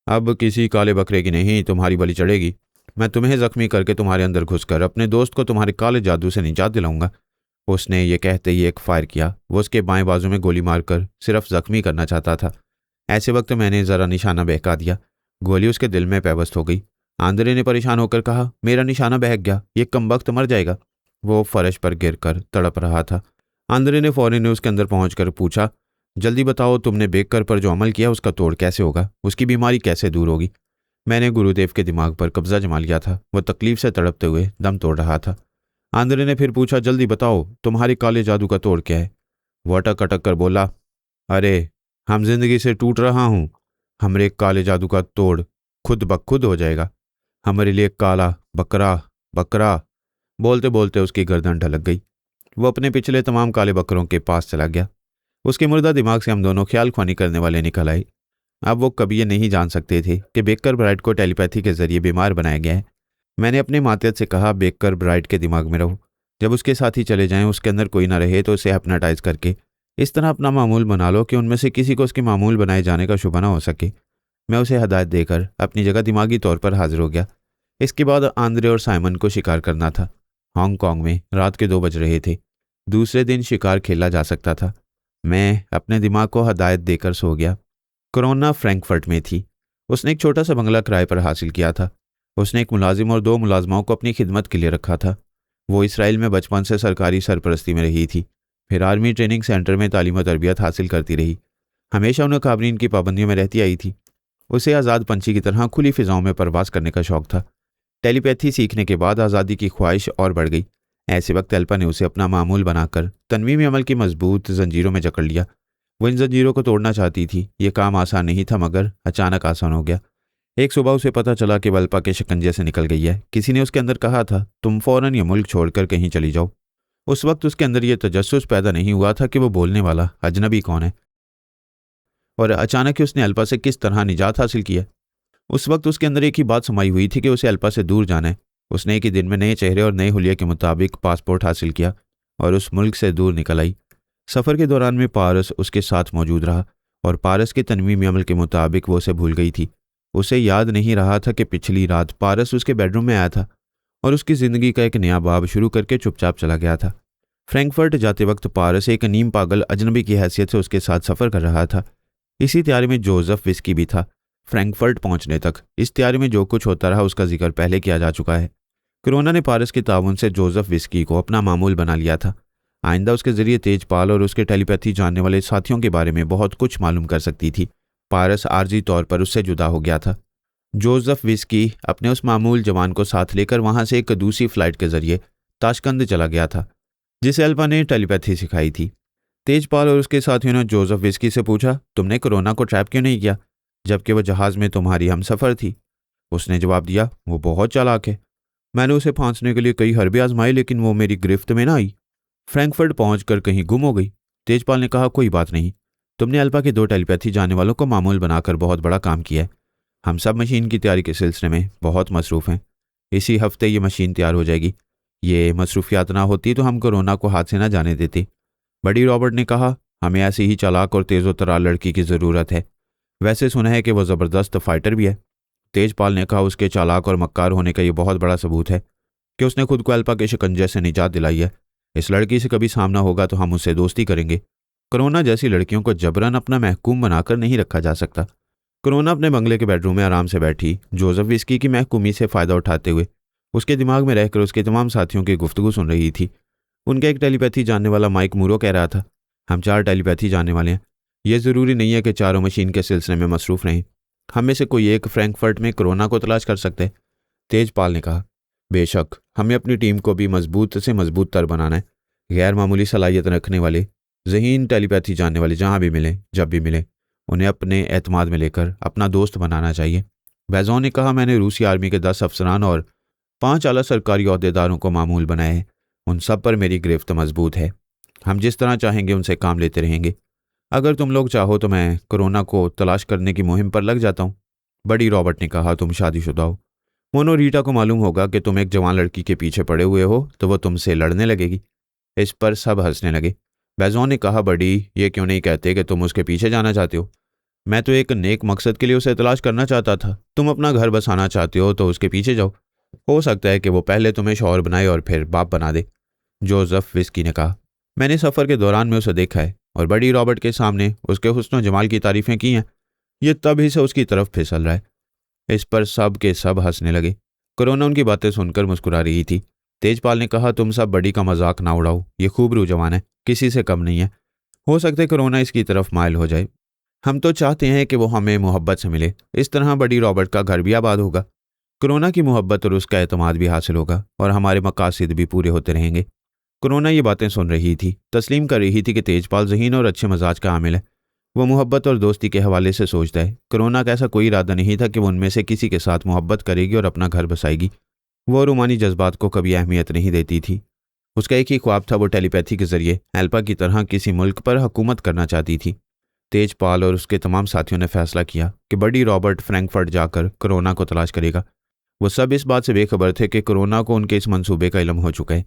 अब किसी काले बकरे की नहीं तुम्हारी बलि चढ़ेगी। मैं तुम्हें जख्मी करके तुम्हारे अंदर घुसकर अपने दोस्त को तुम्हारे काले जादू से निजात दिलाऊंगा। उसने ये कहते ही एक फायर किया। वो उसके बाएं बाजू में गोली मारकर सिर्फ जख्मी करना चाहता था। ऐसे वक्त मैंने ज़रा निशाना बहका दिया, गोली उसके दिल में पैबस्त हो गई। आंद्रे ने परेशान होकर कहा, मेरा निशाना बहक गया, ये कमबख्त मर जाएगा। वो फर्श पर गिरकर तड़प रहा था। आंद्रे ने फौरन उसके अंदर पहुंचकर पूछा, जल्दी बताओ, तुमने बेकर पर जो अमल किया उसका तोड़ कैसे होगा, उसकी बीमारी कैसे दूर होगी? मैंने गुरुदेव के दिमाग पर कब्जा जमा लिया था। वह तकलीफ से तड़पते हुए दम तोड़ रहा था। आंद्रे ने फिर पूछा, जल्दी बताओ, तुम्हारे काले जादू का तोड़ क्या है? वो अटक अटक कर बोला, अरे हम जिंदगी से टूट रहा हूँ, हमरे काले जादू का तोड़ खुद ब खुद हो जाएगा, हमारे लिए काला बकरा बकरा। बोलते बोलते उसकी गर्दन ढलक गई। वो अपने पिछले तमाम काले बकरों के पास चला गया। उसके मुर्दा दिमाग से हम दोनों ख्याल ख्वानी करने वाले निकल आए। अब वो कभी ये नहीं जान सकते थे कि बेकर ब्राइड को टेलीपैथी के जरिए बीमार बनाया गया है। मैंने अपने मातहत से कहा, बेकर ब्राइड के दिमाग में रहो, जब उसके साथी चले जाएं, उसके अंदर कोई ना रहे तो उसे हिप्नोटाइज करके इस तरह अपना मामूल बना लो कि उनमें से किसी को उसके मामूल बनाए जाने का शुभ ना हो सके। मैं उसे हदायत देकर अपनी जगह दिमागी तौर पर हाजिर हो गया। इसके बाद आंद्रे और साइमन को शिकार करना था। हांगकांग में रात के 2 बज रहे थे। दूसरे दिन शिकार खेला जा सकता था। मैं अपने दिमाग को हदायत देकर सो गया। कोरोना फ्रैंकफर्ट में थी। उसने एक छोटा सा बंगला किराए पर हासिल किया था। उसने एक मुलाजिम और 2 मुलाजमाओं को अपनी खिदमत के लिए रखा था। वो इसराइल में बचपन से सरकारी सरपरस्ती में रही थी, फिर आर्मी ट्रेनिंग सेंटर में तालीम और तरबियत हासिल करती रही। हमेशा उन्हें काबरीन की पाबंदियों में रहती आई थी। उसे आज़ाद पंछी की तरह खुली फिजाओं में परवास करने का शौक था। टेलीपैथी सीखने के बाद आज़ादी की ख्वाहिश और बढ़ गई। ऐसे वक्त एल्पा ने उसे अपना मामूल बनाकर तनवीमी अमल की मजबूत जंजीरों में जकड़ लिया। वो इन जंजीरों को तोड़ना चाहती थी। ये काम आसान नहीं था, मगर अचानक आसान हो गया। एक सुबह उसे पता चला कि वह अल्पा के शिकंजे से निकल गई है। किसी ने उसके अंदर कहा था, तुम फौरन ये मुल्क छोड़कर कहीं चली जाओ। उस वक्त उसके अंदर यह तजस्सुस पैदा नहीं हुआ था कि वो बोलने वाला अजनबी कौन है और अचानक ही उसने अल्पा से किस तरह निजात हासिल की है। उस वक्त उसके अंदर एक ही बात समाई हुई थी कि उसे अल्पा से दूर जाना है। उसने एक ही दिन में नए चेहरे और नए हुलिये के मुताबिक पासपोर्ट हासिल किया और उस मुल्क से दूर निकल आई। सफ़र के दौरान में पारस उसके साथ मौजूद रहा और पारस के तनवीमी अमल के मुताबिक वो उसे भूल गई थी। उसे याद नहीं रहा था कि पिछली रात पारस उसके बेडरूम में आया था और उसकी ज़िंदगी का एक नया बाब शुरू करके चुपचाप चला गया था। फ्रैंकफर्ट जाते वक्त पारस एक नीम पागल अजनबी की हैसियत से उसके साथ सफ़र कर रहा था। इसी तैयारी में जोसेफ विस्की भी था। फ्रैंकफर्ट पहुंचने तक इस तैयारी में जो कुछ होता रहा उसका जिक्र पहले किया जा चुका है। कोरोना ने पारस के ताउन से जोसेफ विस्की को अपना मामूल बना लिया था। आइंदा उसके जरिए तेजपाल और उसके टेलीपैथी जानने वाले साथियों के बारे में बहुत कुछ मालूम कर सकती थी। पारस आर्जी तौर पर उससे जुदा हो गया था। जोसेफ विस्की अपने उस मामूल जवान को साथ लेकर वहां से एक दूसरी फ्लाइट के जरिए ताशकंद चला गया था, जिसे अल्पा ने टेलीपैथी सिखाई थी। तेजपाल और उसके साथियों ने जोसेफ विस्की से पूछा, तुमने कोरोना को ट्रैप क्यों नहीं किया जबकि वह जहाज़ में तुम्हारी हमसफ़र थी? उसने जवाब दिया, वो बहुत चालाक है। मैंने उसे फांसने के लिए कई हरबे आजमाए लेकिन वो मेरी गिरफ्त में ना आई। फ्रैंकफर्ट पहुंचकर कहीं गुम हो गई। तेजपाल ने कहा, कोई बात नहीं, तुमने अल्पा के 2 टेलीपैथी जानने वालों को मामूल बनाकर बहुत बड़ा काम किया है। हम सब मशीन की तैयारी के सिलसिले में बहुत मसरूफ़ हैं। इसी हफ्ते ये मशीन तैयार हो जाएगी। ये मसरूफियात ना होती तो हम कोरोना को हाथ से ना जाने देते। बड़ी रॉबर्ट ने कहा, हमें ऐसी ही चालाक और तेज़ो तरार लड़की की ज़रूरत है। वैसे सुना है कि वह ज़बरदस्त फाइटर भी है। तेजपाल ने कहा, उसके चालाक और मक्कार होने का ये बहुत बड़ा सबूत है कि उसने खुद को अल्पा के शिकंजे से निजात दिलाई है। इस लड़की से कभी सामना होगा तो हम उससे दोस्ती करेंगे। कोरोना जैसी लड़कियों को जबरन अपना महकूम बनाकर नहीं रखा जा सकता। कोरोना अपने बंगले के बेडरूम में आराम से बैठी जोसेफ विस्की की महकूमी से फ़ायदा उठाते हुए उसके दिमाग में रहकर उसके तमाम साथियों की गुफ्तगू सुन रही थी। उनका एक टेलीपैथी जानने वाला माइक मूरो कह रहा था, हम 4 टेलीपैथी जानने वाले हैं। यह ज़रूरी नहीं है कि चारों मशीन के सिलसिले में मसरूफ़ रहें। हम में से कोई एक फ्रैंकफर्ट में कोरोना को तलाश कर सकते हैं। तेजपाल ने कहा, बेशक, हमें अपनी टीम को भी मजबूत से मजबूत तर बनाना है। गैर मामूली सलाहियत रखने वाले ज़हीन टेलीपैथी जानने वाले जहाँ भी मिले जब भी मिले उन्हें अपने एतमाद में लेकर अपना दोस्त बनाना चाहिए। बैजों ने कहा, मैंने रूसी आर्मी के 10 अफसरान और 5 आला सरकारी अहदेदारों को मामूल बनाया है। उन सब पर मेरी गिरफ्त मजबूत है। हम जिस तरह चाहेंगे उनसे काम लेते रहेंगे। अगर तुम लोग चाहो तो मैं कोरोना को तलाश करने की मुहिम पर लग जाता हूँ। बड़ी रॉबर्ट ने कहा, तुम शादीशुदा हो। मोनो रीटा को मालूम होगा कि तुम एक जवान लड़की के पीछे पड़े हुए हो तो वो तुमसे लड़ने लगेगी। इस पर सब हंसने लगे। बैजों ने कहा, बड़ी, ये क्यों नहीं कहते कि तुम उसके पीछे जाना चाहते हो? मैं तो एक नेक मकसद के लिए उसे तलाश करना चाहता था। तुम अपना घर बसाना चाहते हो तो उसके पीछे जाओ। हो सकता है कि वो पहले तुम्हें शौहर बनाए और फिर बाप बना दे। जोसेफ विस्की ने कहा, मैंने सफ़र के दौरान में उसे देखा है और बड़ी रॉबर्ट के सामने उसके हुस्न जमाल की तारीफ़ें की हैं। ये तभी से उसकी तरफ फिसल रहा है। इस पर सब के सब हंसने लगे। कोरोना उनकी बातें सुनकर मुस्कुरा रही थी। तेजपाल ने कहा, तुम सब बड़ी का मजाक ना उड़ाओ। ये खूब रूजवान है, किसी से कम नहीं है। हो सकता है कोरोना इसकी तरफ माइल हो जाए। हम तो चाहते हैं कि वो हमें मोहब्बत से मिले। इस तरह बड़ी रॉबर्ट का घर भी आबाद होगा, कोरोना की मोहब्बत और उसका एतमाद भी हासिल होगा और हमारे मकासद भी पूरे होते रहेंगे। कोरोना ये बातें सुन रही थी, तस्लीम कर रही थी कि तेजपाल ज़हीन और अच्छे मजाज का आमिल है। वो मोहब्बत और दोस्ती के हवाले से सोचता है। कोरोना का ऐसा कोई इरादा नहीं था कि वो उनमें से किसी के साथ मोहब्बत करेगी और अपना घर बसाएगी। वो रूमानी जज्बात को कभी अहमियत नहीं देती थी। उसका एक ही ख्वाब था, वो टेलीपैथी के जरिए अल्पा की तरह किसी मुल्क पर हुकूमत करना चाहती थी। तेजपाल और उसके तमाम साथियों ने फैसला किया कि बड़ी रॉबर्ट फ्रैंकफर्ट जाकर कोरोना को तलाश करेगा। वो सब इस बात से बेखबर थे कि कोरोना को उनके इस मंसूबे का इल्म हो चुका है।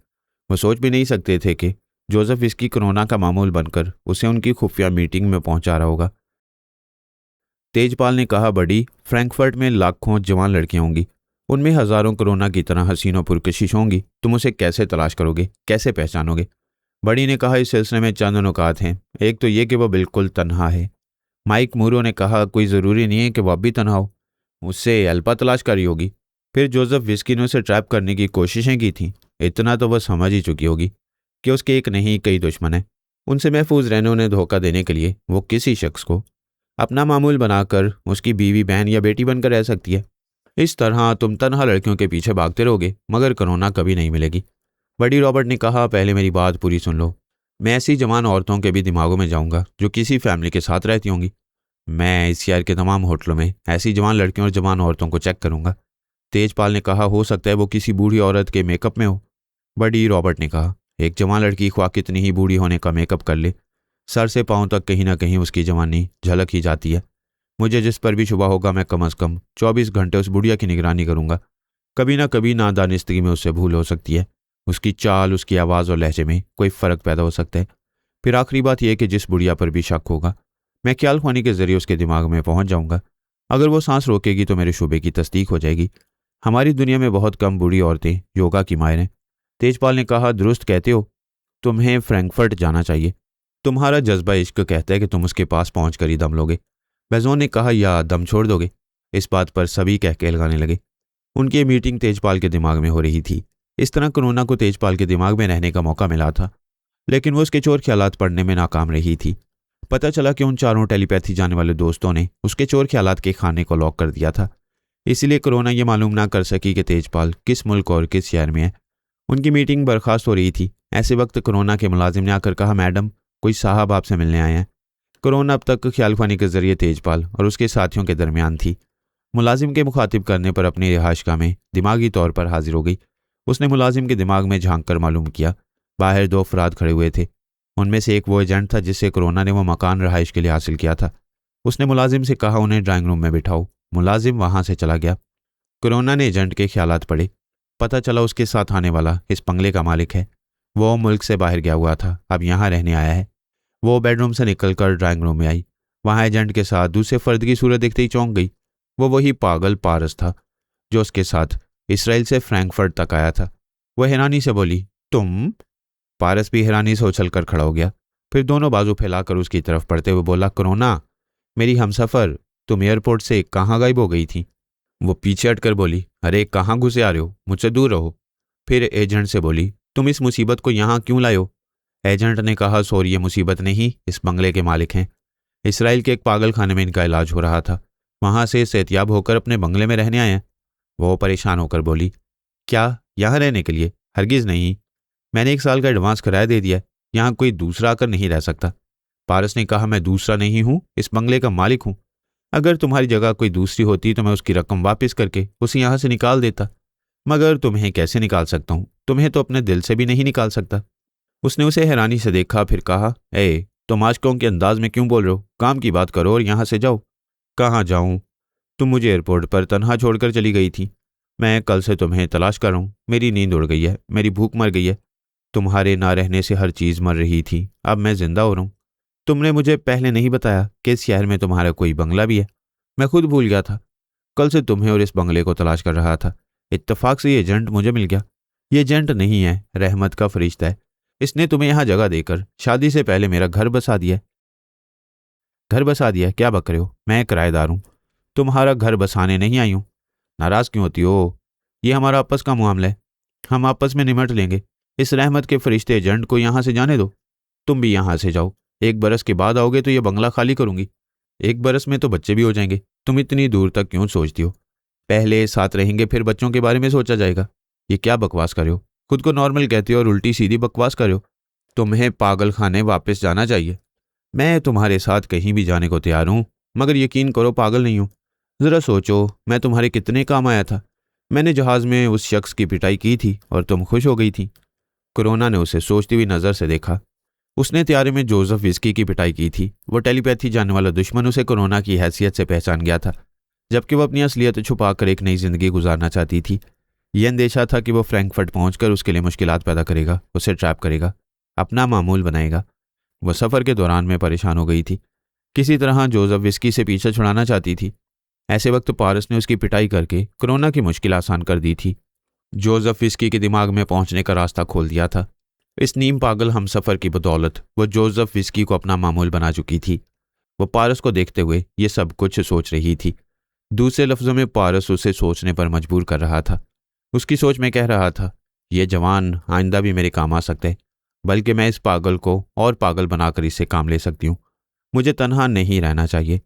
वो सोच भी नहीं सकते थे कि जोसेफ विस्की कोरोना का मामूल बनकर उसे उनकी खुफिया मीटिंग में पहुंचा रहा होगा। तेजपाल ने कहा, बड़ी, फ्रैंकफर्ट में लाखों जवान लड़कियां होंगी, उनमें हज़ारों कोरोना की तरह हसीनों पुरकशिश होंगी। तुम उसे कैसे तलाश करोगे, कैसे पहचानोगे? बड़ी ने कहा, इस सिलसिले में चंद नुकात हैं। एक तो ये कि वह बिल्कुल तन्हा है। माइक मूरो ने कहा, कोई ज़रूरी नहीं है कि वह अब भी तन्हा हो, उससे अल्पा तलाश करी होगी। फिर जोसेफ विस्की ने उसे ट्रैप करने की कोशिशें की थी। इतना तो वह समझ ही चुकी होगी कि उसके एक नहीं कई दुश्मन हैं। उनसे महफूज रहने उन्हें धोखा देने के लिए वो किसी शख्स को अपना मामूल बनाकर उसकी बीवी, बहन या बेटी बनकर रह सकती है। इस तरह तुम तन्हा लड़कियों के पीछे भागते रहोगे मगर कोरोना कभी नहीं मिलेगी। बड़ी रॉबर्ट ने कहा, पहले मेरी बात पूरी सुन लो। मैं ऐसी जवान औरतों के भी दिमागों में जाऊंगा जो किसी फैमिली के साथ रहती होंगी। मैं इस शहर के तमाम होटलों में ऐसी जवान लड़कियों और जवान औरतों को चेक करूंगा। तेजपाल ने कहा, हो सकता है वो किसी बूढ़ी औरत के मेकअप में हो। बडी रॉबर्ट ने कहा, एक जवान लड़की ख्वाह कितनी ही बूढ़ी होने का मेकअप कर ले, सर से पांव तक कहीं ना कहीं उसकी जवानी झलक ही जाती है। मुझे जिस पर भी शुबा होगा मैं कम अज़ कम 24 घंटे उस बुढ़िया की निगरानी करूंगा। कभी ना कभी नादानिस्तगी में उससे भूल हो सकती है। उसकी चाल, उसकी आवाज़ और लहजे में कोई फ़र्क पैदा हो सकता है। फिर आखिरी बात यह कि जिस बुढ़िया पर भी शक होगा मैं ख्याल ख्वानी के जरिए उसके दिमाग में पहुंच जाऊंगा। अगर वो सांस रोकेगी तो मेरे शुबे की तस्दीक हो जाएगी। हमारी दुनिया में बहुत कम बूढ़ी औरतें योगा की माहिर हैं। तेजपाल ने कहा, दुरुस्त कहते हो, तुम्हें फ्रैंकफर्ट जाना चाहिए। तुम्हारा जज्बा इश्क कहता है कि तुम उसके पास पहुंच कर ही दम लोगे। बेजोन ने कहा, या दम छोड़ दोगे। इस बात पर सभी कहके लगाने लगे। उनकी ये मीटिंग तेजपाल के दिमाग में हो रही थी। इस तरह करोना को तेजपाल के दिमाग में रहने का मौका मिला था, लेकिन वो उसके चोर ख्यालात पढ़ने में नाकाम रही थी। पता चला कि उन चारों टेलीपैथी जाने वाले दोस्तों ने उसके चोर ख्यालात के खाने को लॉक कर दिया था। इसलिए करोना ये मालूम ना कर सकी कि तेजपाल किस मुल्क और किस शहर में है। उनकी मीटिंग बर्खास्त हो रही थी। ऐसे वक्त करोना के मुलाजिम ने आकर कहा, मैडम, कोई साहब आपसे मिलने आए हैं। करोना अब तक ख्यालखानी के जरिए तेजपाल और उसके साथियों के दरमियान थी। मुलाजिम के मुखातिब करने पर अपनी रिहाइशगाह में दिमागी तौर पर हाजिर हो गई। उसने मुलाजिम के दिमाग में झांक कर मालूम किया, बाहर 2 अफराद खड़े हुए थे। उनमें से एक वो एजेंट था जिससे करोना ने वो मकान रहाइश के लिए हासिल किया था। उसने मुलाजिम से कहा, उन्हें ड्राइंग रूम में बिठाओ। मुलाजिम वहां से चला गया। करोना ने एजेंट के ख्यालात पढ़े। पता चला उसके साथ आने वाला इस बंगले का मालिक है। वो मुल्क से बाहर गया हुआ था, अब यहाँ रहने आया है। वो बेडरूम से निकलकर ड्राइंग रूम में आई। वहाँ एजेंट के साथ दूसरे फर्द की सूरत देखते ही चौंक गई। वो वही पागल पारस था जो उसके साथ इसराइल से फ्रैंकफर्ट तक आया था। वह हैरानी से बोली, तुम? पारस भी हैरानी से उछल कर खड़ा हो गया। फिर दोनों बाजू फैलाकर उसकी तरफ पड़ते हुए बोला, करोना, मेरी हमसफ़र, तुम एयरपोर्ट से कहाँ गायब हो गई थी? वो पीछे हटकर बोली, अरे कहाँ घुसे आ रहे हो, मुझसे दूर रहो। फिर एजेंट से बोली, तुम इस मुसीबत को यहाँ क्यों लाए हो? एजेंट ने कहा, सॉरी, ये मुसीबत नहीं, इस बंगले के मालिक हैं। इसराइल के एक पागल खाने में इनका इलाज हो रहा था, वहाँ से सेहतियाब होकर अपने बंगले में रहने आए हैं। वो परेशान होकर बोली, क्या यहाँ रहने के लिए? हरगिज़ नहीं, मैंने 1 साल का एडवांस किराया दे दिया है, यहाँ कोई दूसरा आकर नहीं रह सकता। पारस ने कहा, मैं दूसरा नहीं हूँ, इस बंगले का मालिक हूँ। अगर तुम्हारी जगह कोई दूसरी होती तो मैं उसकी रकम वापस करके उसे यहाँ से निकाल देता, मगर तुम्हें कैसे निकाल सकता हूँ? तुम्हें तो अपने दिल से भी नहीं निकाल सकता। उसने उसे हैरानी से देखा, फिर कहा, तुम आजकलों के अंदाज में क्यों बोल रहे हो? काम की बात करो और यहाँ से जाओ। कहाँ जाऊँ? तुम मुझे एयरपोर्ट पर तनहा छोड़कर चली गई थी। मैं कल से तुम्हें तलाश कर रहा हूँ। मेरी नींद उड़ गई है, मेरी भूख मर गई है। तुम्हारे ना रहने से हर चीज़ मर रही थी, अब मैं जिंदा हो रहा हूँ। तुमने मुझे पहले नहीं बताया कि इस शहर में तुम्हारा कोई बंगला भी है। मैं खुद भूल गया था। कल से तुम्हें और इस बंगले को तलाश कर रहा था। इत्तेफाक से ये एजेंट मुझे मिल गया। ये एजेंट नहीं है, रहमत का फरिश्ता है। इसने तुम्हें यहाँ जगह देकर शादी से पहले मेरा घर बसा दिया। घर बसा दिया? क्या बक रहे हो? मैं किराएदार हूँ, तुम्हारा घर बसाने नहीं आई हूँ। नाराज़ क्यों होती हो? ये हमारा आपस का मामला है, हम आपस में निमट लेंगे। इस रहमत के फरिश्ते एजेंट को यहाँ से जाने दो। तुम भी यहाँ से जाओ। 1 बरस के बाद आओगे तो ये बंगला खाली करूंगी। 1 बरस में तो बच्चे भी हो जाएंगे। तुम इतनी दूर तक क्यों सोचती हो? पहले साथ रहेंगे, फिर बच्चों के बारे में सोचा जाएगा। ये क्या बकवास कर रहे हो? खुद को नॉर्मल कहते हो और उल्टी सीधी बकवास कर रहे हो। तुम्हें पागल खाने वापस जाना चाहिए। मैं तुम्हारे साथ कहीं भी जाने को तैयार हूँ, मगर यकीन करो पागल नहीं हूँ। ज़रा सोचो, मैं तुम्हारे कितने काम आया था। मैंने जहाज़ में उस शख्स की पिटाई की थी और तुम खुश हो गई थी। कोरोना ने उसे सोचती हुई नज़र से देखा। उसने त्यारे में जोसेफ विस्की की पिटाई की थी। वो टेलीपैथी जानने वाला दुश्मन उसे कोरोना की हैसियत से पहचान गया था, जबकि वो अपनी असलियत छुपाकर एक नई जिंदगी गुजारना चाहती थी। यह अंदेशा था कि वो फ्रैंकफर्ट पहुंचकर उसके लिए मुश्किलात पैदा करेगा, उसे ट्रैप करेगा, अपना मामूल बनाएगा। वह सफ़र के दौरान में परेशान हो गई थी। किसी तरह जोसेफ विस्की से पीछा छुड़ाना चाहती थी। ऐसे वक्त पारस ने उसकी पिटाई करके कोरोना की मुश्किल आसान कर दी थी। जोसेफ विस्की के दिमाग में पहुंचने का रास्ता खोल दिया था। इस नीम पागल हमसफ़र की बदौलत वो जोसेफ विस्की को अपना मामूल बना चुकी थी। वो पारस को देखते हुए ये सब कुछ सोच रही थी। दूसरे लफ्ज़ों में पारस उसे सोचने पर मजबूर कर रहा था। उसकी सोच में कह रहा था, ये जवान आइंदा भी मेरे काम आ सकते हैं, बल्कि मैं इस पागल को और पागल बनाकर इससे काम ले सकती हूँ। मुझे तन्हा नहीं रहना चाहिए।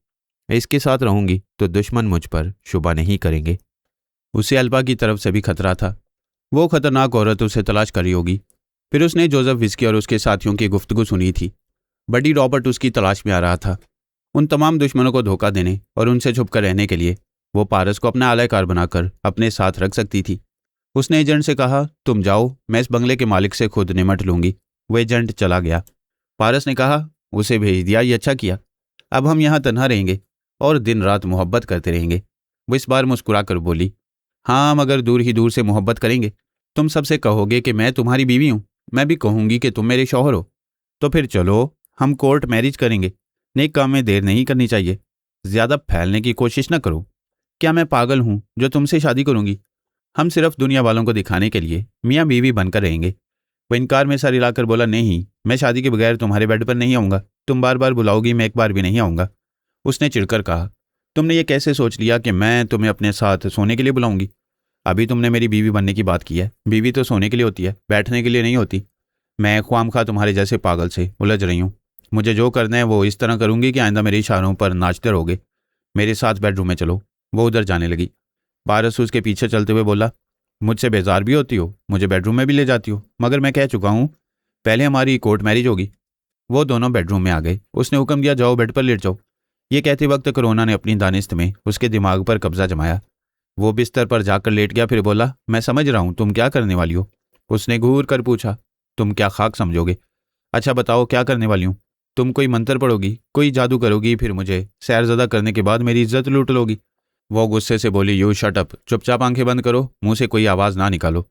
इसके साथ रहूंगी तो दुश्मन मुझ पर शुबा नहीं करेंगे। उसे अल्बा की तरफ से भी खतरा था। वो खतरनाक औरत उसे तलाश करी होगी। फिर उसने जोसेफ विस्की और उसके साथियों की गुफ्तगू सुनी थी। बडी रॉबर्ट उसकी तलाश में आ रहा था। उन तमाम दुश्मनों को धोखा देने और उनसे छुपकर रहने के लिए वो पारस को अपना आलाकार बनाकर अपने साथ रख सकती थी। उसने एजेंट से कहा, तुम जाओ, मैं इस बंगले के मालिक से खुद निमट लूंगी। वो एजेंट चला गया। पारस ने कहा, उसे भेज दिया, ये अच्छा किया। अब हम यहाँ तन्हा रहेंगे और दिन रात मोहब्बत करते रहेंगे। वो इस बार मुस्कुरा कर बोली, हाँ, मगर दूर ही दूर से मोहब्बत करेंगे। तुम सबसे कहोगे कि मैं तुम्हारी बीवी हूँ, मैं भी कहूँगी कि तुम मेरे शौहर हो। तो फिर चलो, हम कोर्ट मैरिज करेंगे। नेक काम में देर नहीं करनी चाहिए। ज़्यादा फैलने की कोशिश न करो। क्या मैं पागल हूँ जो तुमसे शादी करूँगी? हम सिर्फ दुनिया वालों को दिखाने के लिए मियाँ बीवी बनकर रहेंगे। वो इनकार में सर हिलाकर बोला, नहीं, मैं शादी के बगैर तुम्हारे बेड पर नहीं आऊँगा। तुम बार बार बुलाओगी, मैं एक बार भी नहीं आऊँगा। उसने चिढ़कर कहा, तुमने ये कैसे सोच लिया कि मैं तुम्हें अपने साथ सोने के लिए बुलाऊंगी? अभी तुमने मेरी बीवी बनने की बात की है। बीवी तो सोने के लिए होती है, बैठने के लिए नहीं होती। मैं ख्वामखा तुम्हारे जैसे पागल से उलझ रही हूँ। मुझे जो करना है वो इस तरह करूँगी कि आइंदा मेरे इशारों पर नाचते रहोगे। मेरे साथ बेडरूम में चलो। वो उधर जाने लगी। पारस उसके पीछे चलते हुए बोला, मुझसे बेजार भी होती हो, मुझे बेडरूम में भी ले जाती हो, मगर मैं कह चुका हूँ पहले हमारी कोर्ट मैरिज होगी। वो दोनों बेडरूम में आ गए। उसने हुक्म दिया, जाओ बेड पर लेट जाओ। ये कहते वक्त कोरोना ने अपनी दानिस्त में उसके दिमाग पर कब्जा जमाया। वो बिस्तर पर जाकर लेट गया। फिर बोला, मैं समझ रहा हूँ तुम क्या करने वाली हो। उसने घूर कर पूछा, तुम क्या खाक समझोगे? अच्छा बताओ, क्या करने वाली हूँ? तुम कोई मंत्र पढ़ोगी, कोई जादू करोगी, फिर मुझे सैरज़दा करने के बाद मेरी इज्जत लूट लोगी। वो गुस्से से बोली, यू शट अप, चुपचाप आंखें बंद करो, मुंह से कोई आवाज़ ना निकालो।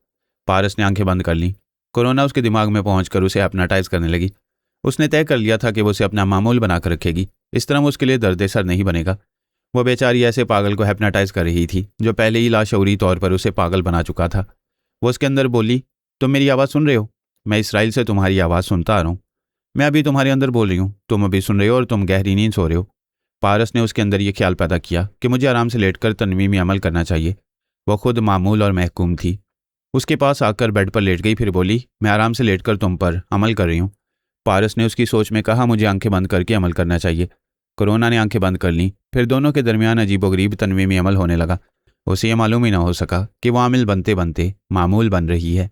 पारस ने आंखें बंद कर लीं। कोरोना उसके दिमाग में पहुंचकर उसे एपनाटाइज करने लगी। उसने तय कर लिया था कि वो उसे अपना मामूल बनाकर रखेगी। इस तरह वो उसके लिए दर्द-ए-सर नहीं बनेगा। वो बेचारी ऐसे पागल को हिप्नोटाइज कर रही थी जो पहले ही लाशऊरी तौर पर उसे पागल बना चुका था। वो उसके अंदर बोली, तुम मेरी आवाज़ सुन रहे हो? मैं इसराइल से तुम्हारी आवाज़ सुनता आ रहा हूँ। मैं अभी तुम्हारे अंदर बोल रही हूँ, तुम अभी सुन रहे हो और तुम गहरी नींद सो रहे हो। पारस ने उसके अंदर ये ख्याल पैदा किया कि मुझे आराम से लेटकर तनवीमी अमल करना चाहिए। वह खुद मामूल और महकूम थी। उसके पास आकर बेड पर लेट गई। फिर बोली, मैं आराम से लेटकर तुम पर अमल कर रही हूँ। पारस ने उसकी सोच में कहा, मुझे आंखें बंद करके अमल करना चाहिए। कोरोना ने आंखें बंद कर लीं। फिर दोनों के दरमियान अजीबोगरीब तनवीमी अमल होने लगा। उसे यह मालूम ही ना हो सका कि वो आमिल बनते बनते मामूल बन रही है।